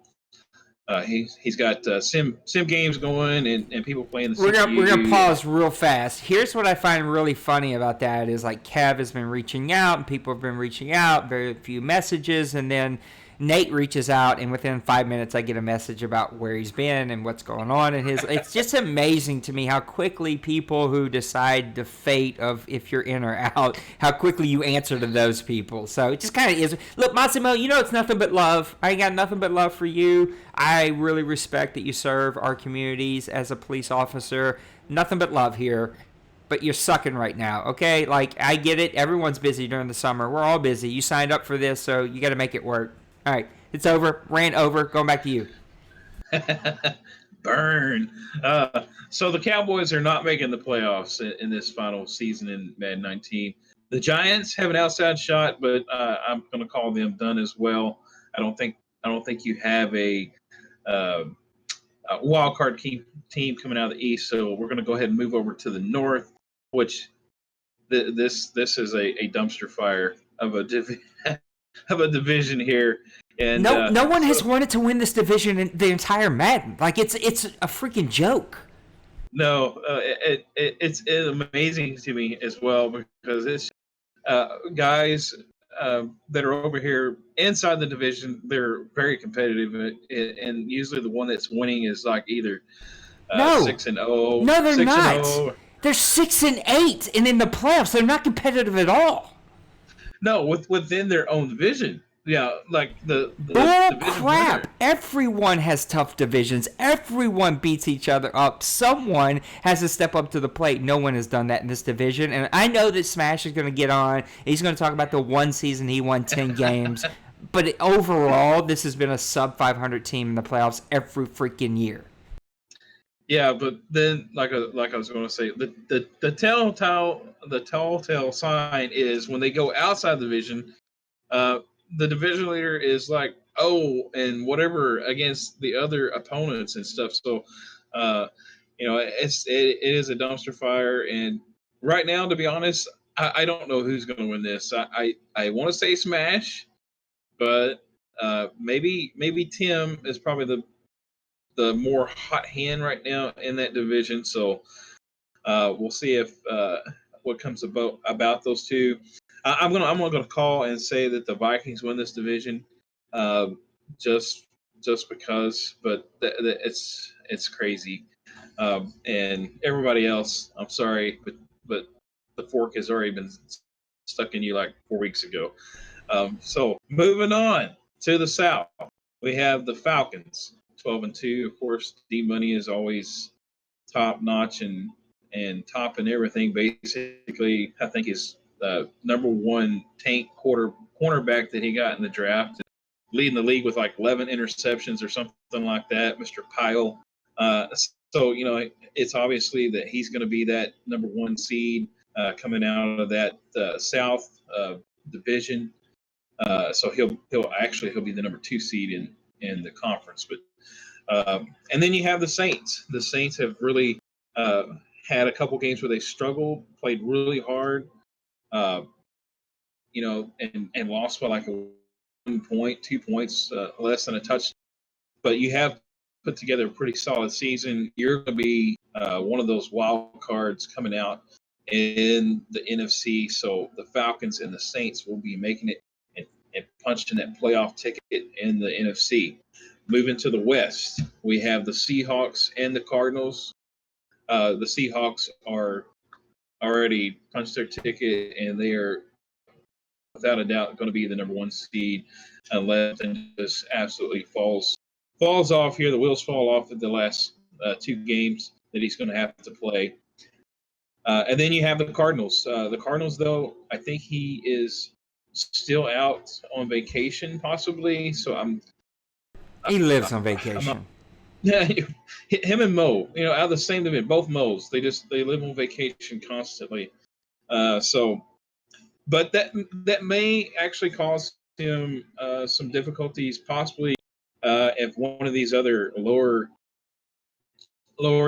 He's got sim games going and people playing the CPU. We're gonna pause real fast. Here's what I find really funny about that is, like, Kev has been reaching out and people have been reaching out, very few messages, and then Nate reaches out, and within 5 minutes I get a message about where he's been and what's going on in his. It's just amazing to me how quickly people who decide the fate of if you're in or out, how quickly you answer to those people. So it just kind of is. Look, Massimo, you know it's nothing but love. I ain't got nothing but love for you. I really respect that you serve our communities as a police officer. Nothing but love here. But you're sucking right now, okay? Like, I get it. Everyone's busy during the summer. We're all busy. You signed up for this, so you got to make it work. All right, it's over. Rant over. Going back to you. Burn. So the Cowboys are not making the playoffs in this final season in Madden 19. The Giants have an outside shot, but I'm going to call them done as well. I don't think you have a wild card team coming out of the East. So we're going to go ahead and move over to the North, which this is a dumpster fire of a of a division here. And no one has wanted to win this division in the entire Madden. Like it's a freaking joke. No, it's amazing to me as well because it's guys that are over here inside the division. They're very competitive, and usually the one that's winning is like either 6-0. No, they're 6-0. not. They're 6-8, and in the playoffs, they're not competitive at all. No, within their own division. Yeah, like the bull crap. Winner. Everyone has tough divisions. Everyone beats each other up. Someone has to step up to the plate. No one has done that in this division. And I know that Smash is going to get on. He's going to talk about the one season he won 10 games. But overall, this has been a sub-500 team in the playoffs every freaking year. Yeah, but then, like I was going to say, the telltale sign is when they go outside the division. The division leader is like, and whatever against the other opponents and stuff. So, it is a dumpster fire. And right now, to be honest, I don't know who's going to win this. I want to say Smash, but maybe Tim is probably the more hot hand right now in that division. So we'll see if what comes about those two. I'm gonna call and say that the Vikings win this division, just because. But it's crazy, and everybody else. I'm sorry, but the fork has already been stuck in you like 4 weeks ago. So moving on to the South, we have the Falcons, 12-2. Of course, D-Money is always top notch and topping everything. Basically, I think is number one tank cornerback that he got in the draft, leading the league with like 11 interceptions or something like that, Mr. Pyle. So, it's obviously that he's going to be that number one seed coming out of that South division. So he'll be the number 2 seed in the conference. But and then you have the Saints. The Saints have really had a couple games where they struggled, played really hard. And lost by like 1 point, 2 points, less than a touchdown. But you have put together a pretty solid season. You're going to be one of those wild cards coming out in the NFC. So the Falcons and the Saints will be making it and punching that playoff ticket in the NFC. Moving to the West, we have the Seahawks and the Cardinals. The Seahawks are already punched their ticket, and they are without a doubt going to be the number 1 seed unless it just absolutely falls off here. The wheels fall off at the last 2 games that he's going to have to play. And then you have the Cardinals. The Cardinals, though, I think he is still out on vacation, possibly. So he lives on vacation. Him and Mo, out of the same division, both Mo's. They live on vacation constantly. But that may actually cause him some difficulties, possibly if one of these other lower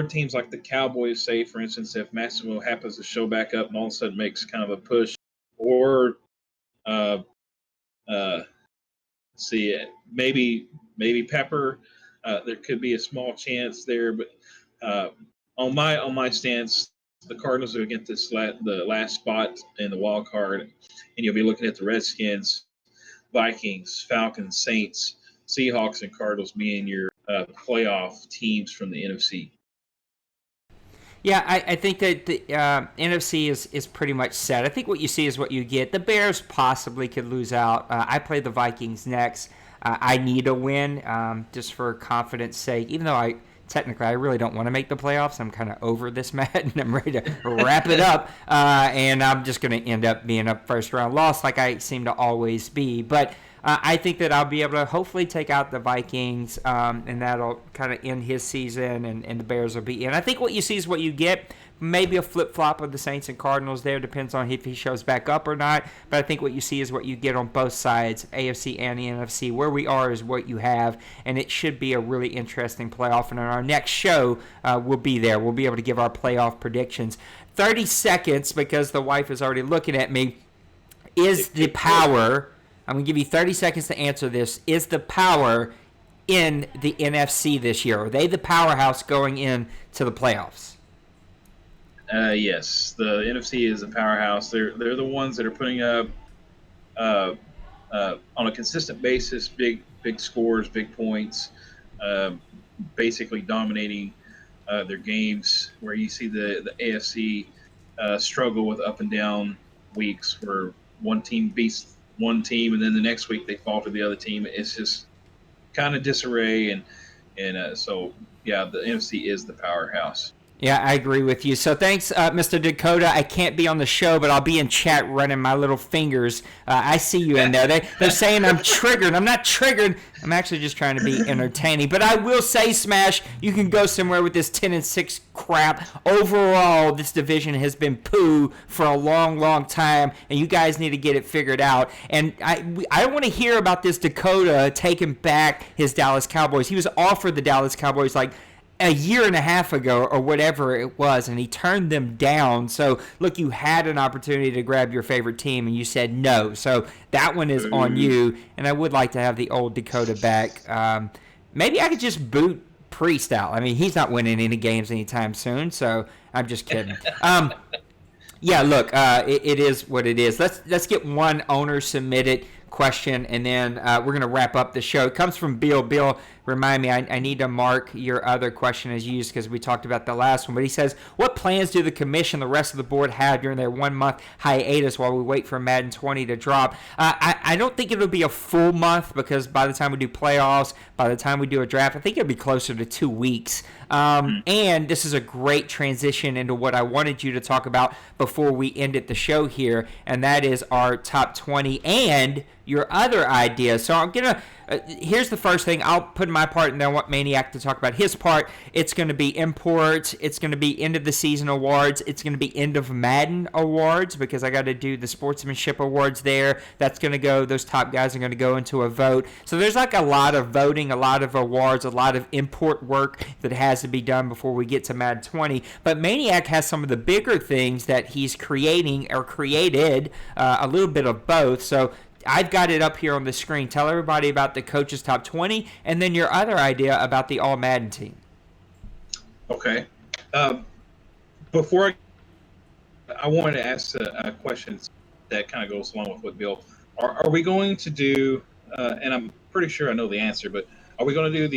teams like the Cowboys, say, for instance, if Massimo happens to show back up and all of a sudden makes kind of a push, or maybe Pepper. There could be a small chance there, but on my stance, the Cardinals are against the last spot in the wild card, and you'll be looking at the Redskins, Vikings, Falcons, Saints, Seahawks, and Cardinals being your playoff teams from the NFC. Yeah, I think that the NFC is pretty much set. I think what you see is what you get. The Bears possibly could lose out. I play the Vikings next. I need a win just for confidence sake, even though I really don't want to make the playoffs. I'm kind of over this, Matt, and I'm ready to wrap it up. And I'm just going to end up being a first-round loss like I seem to always be. But I think that I'll be able to hopefully take out the Vikings, and that'll kind of end his season, and the Bears will be in. I think what you see is what you get. Maybe a flip-flop of the Saints and Cardinals there. Depends on if he shows back up or not. But I think what you see is what you get on both sides, AFC and the NFC. Where we are is what you have, and it should be a really interesting playoff. And on our next show, we'll be there. We'll be able to give our playoff predictions. 30 seconds because the wife is already looking at me. Is the power, I'm going to give you 30 seconds to answer this, is the power in the NFC this year? Are they the powerhouse going into the playoffs? Yes, the NFC is a powerhouse. They're the ones that are putting up on a consistent basis big scores, big points, uh, basically dominating their games. Where you see the AFC struggle with up and down weeks, where one team beats one team and then the next week they fall to the other team. It's just kind of disarray, and so yeah, the NFC is the powerhouse. Yeah, I agree with you. So thanks, Mr. Dakota. I can't be on the show, but I'll be in chat running my little fingers. I see you in there. They're saying I'm triggered. I'm not triggered. I'm actually just trying to be entertaining. But I will say, Smash, you can go somewhere with this 10-6 crap. Overall, this division has been poo for a long, long time, and you guys need to get it figured out. And I don't want to hear about this Dakota taking back his Dallas Cowboys. He was offered the Dallas Cowboys like a year and a half ago or whatever it was, and he turned them down. So, look, you had an opportunity to grab your favorite team, and you said no. So that one is on you, and I would like to have the old Dakota back. Maybe I could just boot Priest out. I mean, he's not winning any games anytime soon, so I'm just kidding. Yeah, look, it is what it is. Let's get one owner-submitted question, and then we're going to wrap up the show. It comes from Bill. Bill, remind me, I need to mark your other question as used because we talked about the last one. But he says, what plans do the commission, the rest of the board have during their 1 month hiatus while we wait for Madden 20 to drop? I don't think it'll be a full month because by the time we do playoffs, by the time we do a draft, I think it'll be closer to 2 weeks. And this is a great transition into what I wanted you to talk about before we ended the show here, and that is our top 20 and your other ideas. So I'm going to here's the first thing. I'll put my part, and then I want Maniac to talk about his part. It's going to be imports. It's going to be end of the season awards. It's going to be end of Madden awards because I got to do the sportsmanship awards there. That's going to go, those top guys are going to go into a vote. So there's like a lot of voting, a lot of awards, a lot of import work that has to be done before we get to Madden 20. But Maniac has some of the bigger things that he's creating or created, a little bit of both. So I've got it up here on the screen. Tell everybody about the coaches top 20 and then your other idea about the all Madden team. Okay. Before I wanted to ask a question that kind of goes along with what Bill, are we going to do, and I'm pretty sure I know the answer, but are we going to do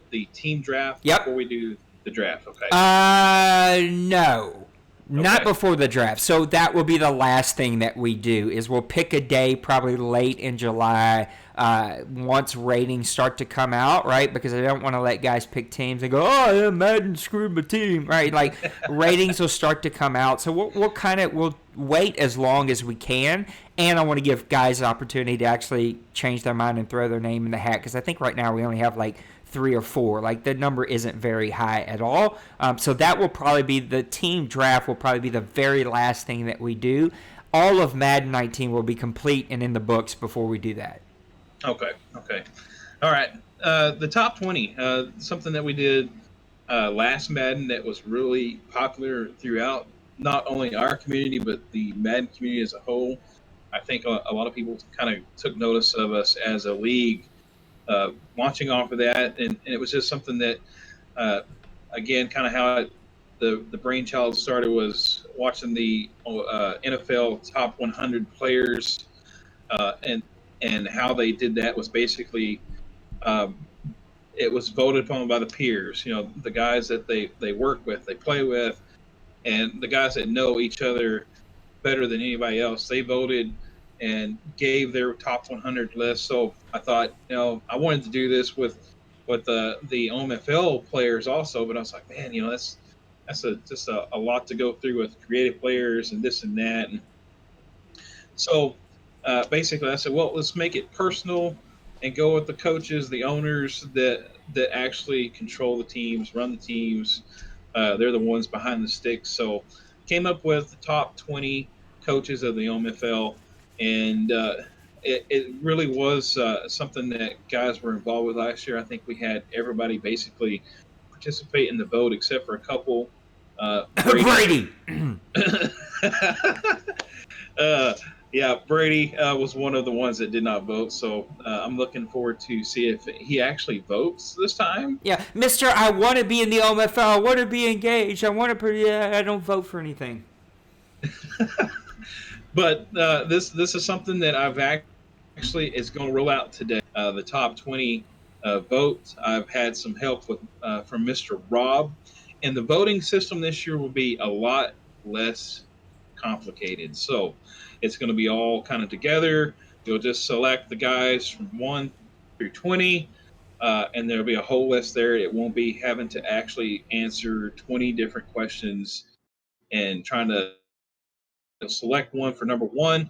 the team draft before we do the draft? Okay. No. Not before the draft. So that will be the last thing that we do is we'll pick a day probably late in July once ratings start to come out, right? Because I don't want to let guys pick teams and go, oh, yeah, Madden screwed my team, right? Like ratings will start to come out. So we'll wait as long as we can. And I want to give guys an opportunity to actually change their mind and throw their name in the hat because I think right now we only have like 3 or 4. Like the number isn't very high at all. So that will probably be the team draft will probably be the very last thing that we do. All of Madden 19 will be complete and in the books before we do that. Okay. All right. The top 20, something that we did last Madden that was really popular throughout not only our community but the Madden community as a whole. I think a lot of people kind of took notice of us as a league launching off of that, and it was just something that, again, kind of how the brainchild started was watching the NFL top 100 players, and how they did that was basically it was voted upon by the peers, the guys that they work with, they play with, and the guys that know each other better than anybody else. They voted and gave their top 100 list. So I thought, I wanted to do this with the OMFL players also, but I was like, man, that's just a lot to go through with creative players and this and that. And so basically I said, well, let's make it personal and go with the coaches, the owners that actually control the teams, run the teams. They're the ones behind the sticks. So came up with the top 20 coaches of the OMFL. And it really was something that guys were involved with last year. I think we had everybody basically participate in the vote except for a couple. Brady. Yeah, Brady was one of the ones that did not vote. So I'm looking forward to see if he actually votes this time. Yeah, Mister, I want to be in the OMFL. I want to be engaged. I want to. I don't vote for anything. But this is something that I've actually is going to roll out today. The top 20 votes. I've had some help with from Mr. Rob, and the voting system this year will be a lot less complicated. So it's going to be all kind of together. You'll just select the guys from 1 through 20. And there'll be a whole list there. It won't be having to actually answer 20 different questions and trying to select one for number one.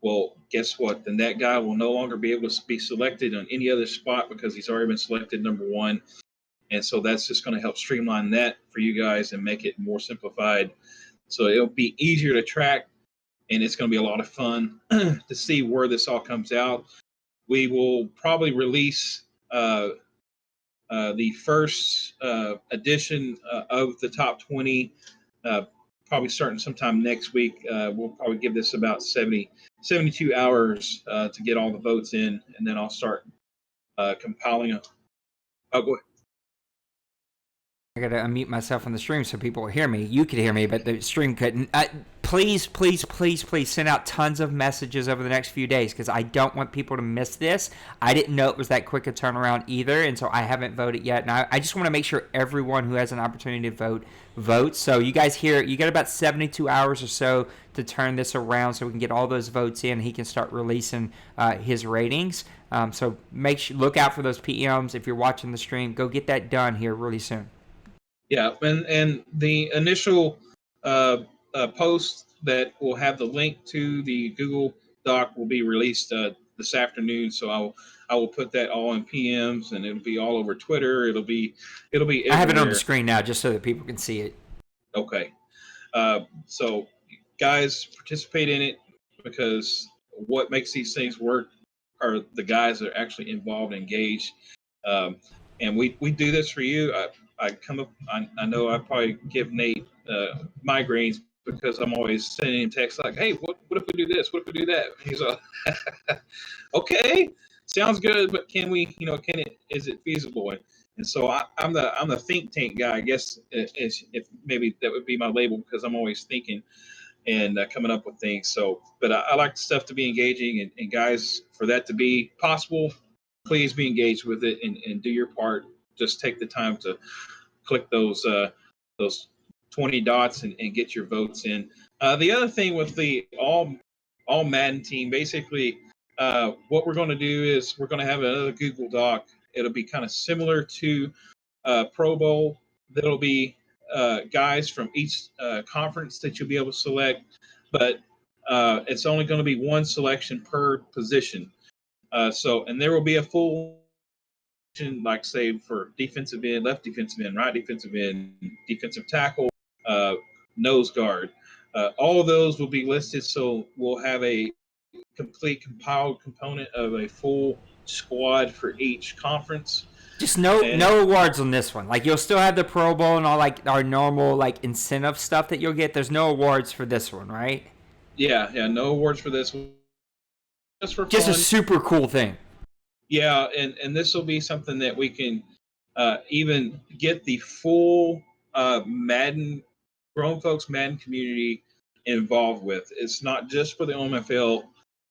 Well, guess what? Then that guy will no longer be able to be selected on any other spot because he's already been selected number one. And so that's just going to help streamline that for you guys and make it more simplified. So it'll be easier to track, and it's going to be a lot of fun to see where this all comes out. We will probably release the first edition of the top 20 uh, probably starting sometime next week. We'll probably give this about 72 hours to get all the votes in, and then I'll start compiling a. Oh, go ahead. I gotta unmute myself on the stream so people will hear me. You could hear me, but the stream couldn't. Please send out tons of messages over the next few days because I don't want people to miss this. I didn't know it was that quick a turnaround either, and so I haven't voted yet. And I just want to make sure everyone who has an opportunity to vote votes. So you guys here, you got about 72 hours or so to turn this around so we can get all those votes in. He can start releasing his ratings. So look out for those PMs. If you're watching the stream, go get that done here really soon. Yeah, and the initial post that will have the link to the Google Doc will be released this afternoon. So I will put that all in PMs, and it'll be all over Twitter. It'll be everywhere. I have it on the screen now just so that people can see it. Okay, so guys, participate in it because what makes these things work are the guys that are actually involved, engaged. And we do this for you. I come up. I know I probably give Nate migraines because I'm always sending him texts like, "Hey, what if we do this? What if we do that?" He's like, "Okay, sounds good, but can we? Can it? Is it feasible?" And so I'm the think tank guy. I guess if maybe that would be my label because I'm always thinking and coming up with things. So, but I like stuff to be engaging, and guys, for that to be possible, please be engaged with it and do your part. Just take the time to click those 20 dots and get your votes in. The other thing with the all Madden team, basically, what we're going to do is we're going to have another Google Doc. It'll be kind of similar to Pro Bowl. There'll be guys from each conference that you'll be able to select, but it's only going to be one selection per position. And there will be a full, like say for defensive end, left defensive end, right defensive end, defensive tackle, nose guard. All of those will be listed, so we'll have a complete compiled component of a full squad for each conference. Just no awards on this one. Like you'll still have the Pro Bowl and all like our normal like incentive stuff that you'll get. There's no awards for this one, right? Yeah, no awards for this one. Just for just fun. A super cool thing. Yeah, and this will be something that we can even get the full Madden grown folks Madden community involved with. It's not just for the OMFL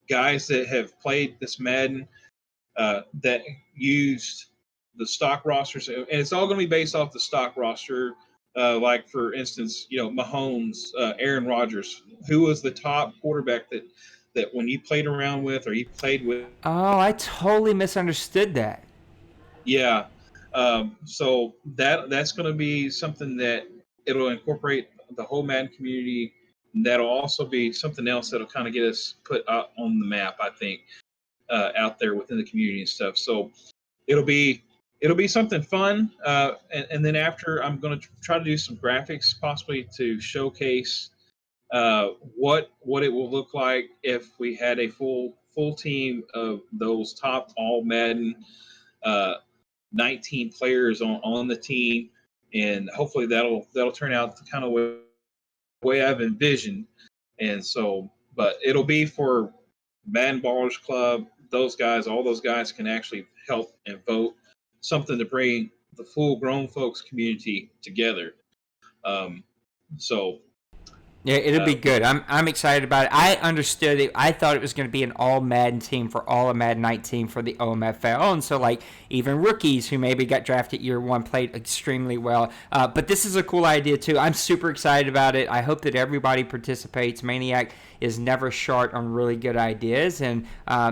guys that have played this Madden that used the stock rosters, and it's all going to be based off the stock roster. Like for instance, Mahomes, Aaron Rodgers, who was the top quarterback that when you played around with or you played with. Oh, I totally misunderstood that. Yeah. So that's going to be something that it'll incorporate the whole Madden community. That'll also be something else that'll kind of get us put out on the map, I think, out there within the community and stuff. So it'll be something fun. And then after, I'm going to try to do some graphics, possibly to showcase what it will look like if we had a full team of those top all Madden 19 players on the team. and hopefully that'll turn out the kind of way I've envisioned. And so, but it'll be for Madden Ballers Club. Those guys, all those guys can actually help and vote, something to bring the full grown folks community together. So Yeah, it'll be good. I'm excited about it. I understood it. I thought it was going to be an all Madden team for all of Madden 19 for the OMFL, and so like even rookies who maybe got drafted year one played extremely well. But this is a cool idea too. I'm super excited about it. I hope that everybody participates. Maniac is never short on really good ideas, and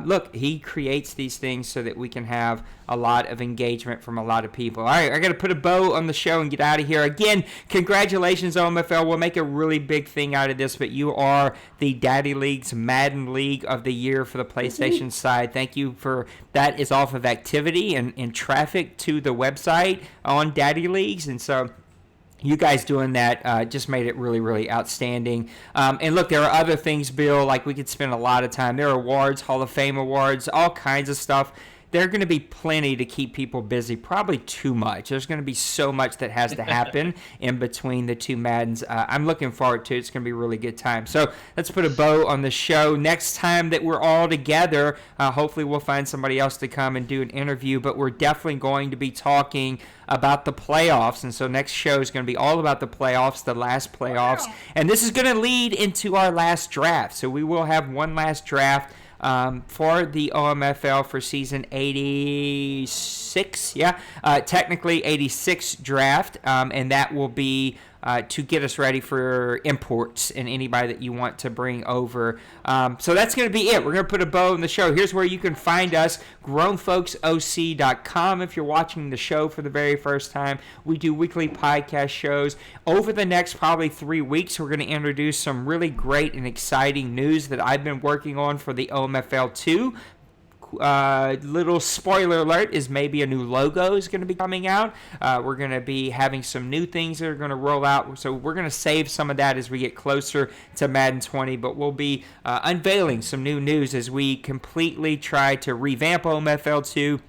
look, he creates these things so that we can have a lot of engagement from a lot of people. All right, I got to put a bow on the show and get out of here. Again, congratulations, OMFL. We'll make a really big thing out of this, but you are the Daddy League's Madden League of the Year for the PlayStation side. Thank you for that. Is off of activity and traffic to the website on Daddy Leagues, and so you guys doing that just made it really, really outstanding. And look, there are other things, Bill, like we could spend a lot of time. There are awards, Hall of Fame awards, all kinds of stuff. There are going to be plenty to keep people busy, probably too much. There's going to be so much that has to happen in between the two Maddens. I'm looking forward to it. It's going to be a really good time. So let's put a bow on the show. Next time that we're all together, hopefully we'll find somebody else to come and do an interview, but we're definitely going to be talking about the playoffs. And so next show is going to be all about the playoffs, the last playoffs. And this is going to lead into our last draft. So we will have one last draft for the OMFL for season 86, technically 86 draft, and that will be to get us ready for imports and anybody that you want to bring over. So that's going to be it. We're going to put a bow on the show. Here's where you can find us, grownfolksoc.com. If you're watching the show for the very first time, we do weekly podcast shows. Over the next probably 3 weeks, we're going to introduce some really great and exciting news that I've been working on for the OMFL 2. Little spoiler alert is maybe a new logo is going to be coming out. We're going to be having some new things that are going to roll out. So we're going to save some of that as we get closer to Madden 20, but we'll be unveiling some new news as we completely try to revamp OMFL 2.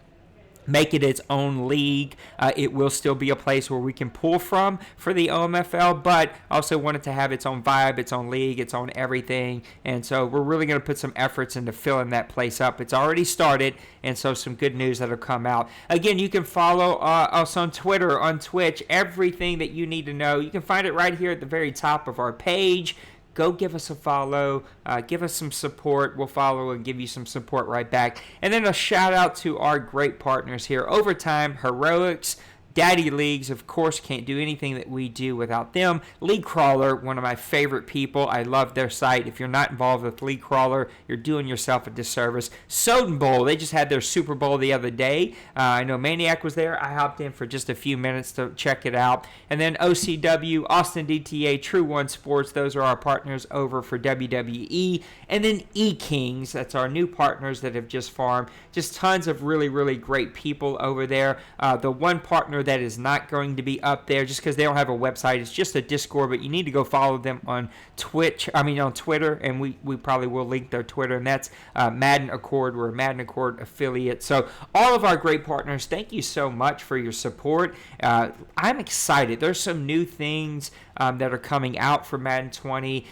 Make it its own league. It will still be a place where we can pull from for the OMFL, but also want it to have its own vibe, its own league, its own everything. And so we're really going to put some efforts into filling that place up. It's already started, and so some good news that'll come out. Again, you can follow us on Twitter, on Twitch, everything that you need to know. You can find it right here at the very top of our page. Go give us a follow, give us some support. We'll follow and give you some support right back. And then a shout out to our great partners here, Overtime, Heroics, Daddy Leagues, of course, can't do anything that we do without them. League Crawler, one of my favorite people. I love their site. If you're not involved with League Crawler, you're doing yourself a disservice. Soden Bowl, they just had their Super Bowl the other day. I know Maniac was there. I hopped in for just a few minutes to check it out. And then OCW, Austin DTA, True One Sports, those are our partners over for WWE. And then E-Kings, that's our new partners that have just formed. Just tons of really, really great people over there. The one partner that is not going to be up there just because they don't have a website. It's just a Discord, but you need to go follow them on on Twitter, and we probably will link their Twitter, and that's Madden Accord. We're a Madden Accord affiliate. So all of our great partners, thank you so much for your support. I'm excited. There's some new things that are coming out for Madden 20.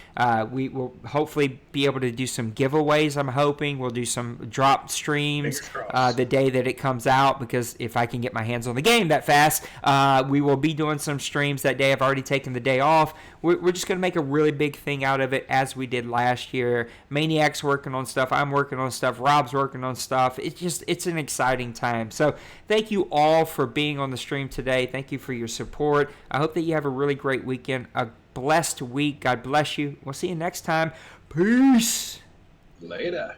We will hopefully be able to do some giveaways, I'm hoping. We'll do some drop streams the day that it comes out, because if I can get my hands on the game that fast, we will be doing some streams that day. I've already taken the day off. We're just going to make a really big thing out of it, as we did last year. Maniac's working on stuff. I'm working on stuff. Rob's working on stuff. It's an exciting time. So thank you all for being on the stream today. Thank you for your support. I hope that you have a really great weekend, a blessed week. God bless you. We'll see you next time. Peace. Later.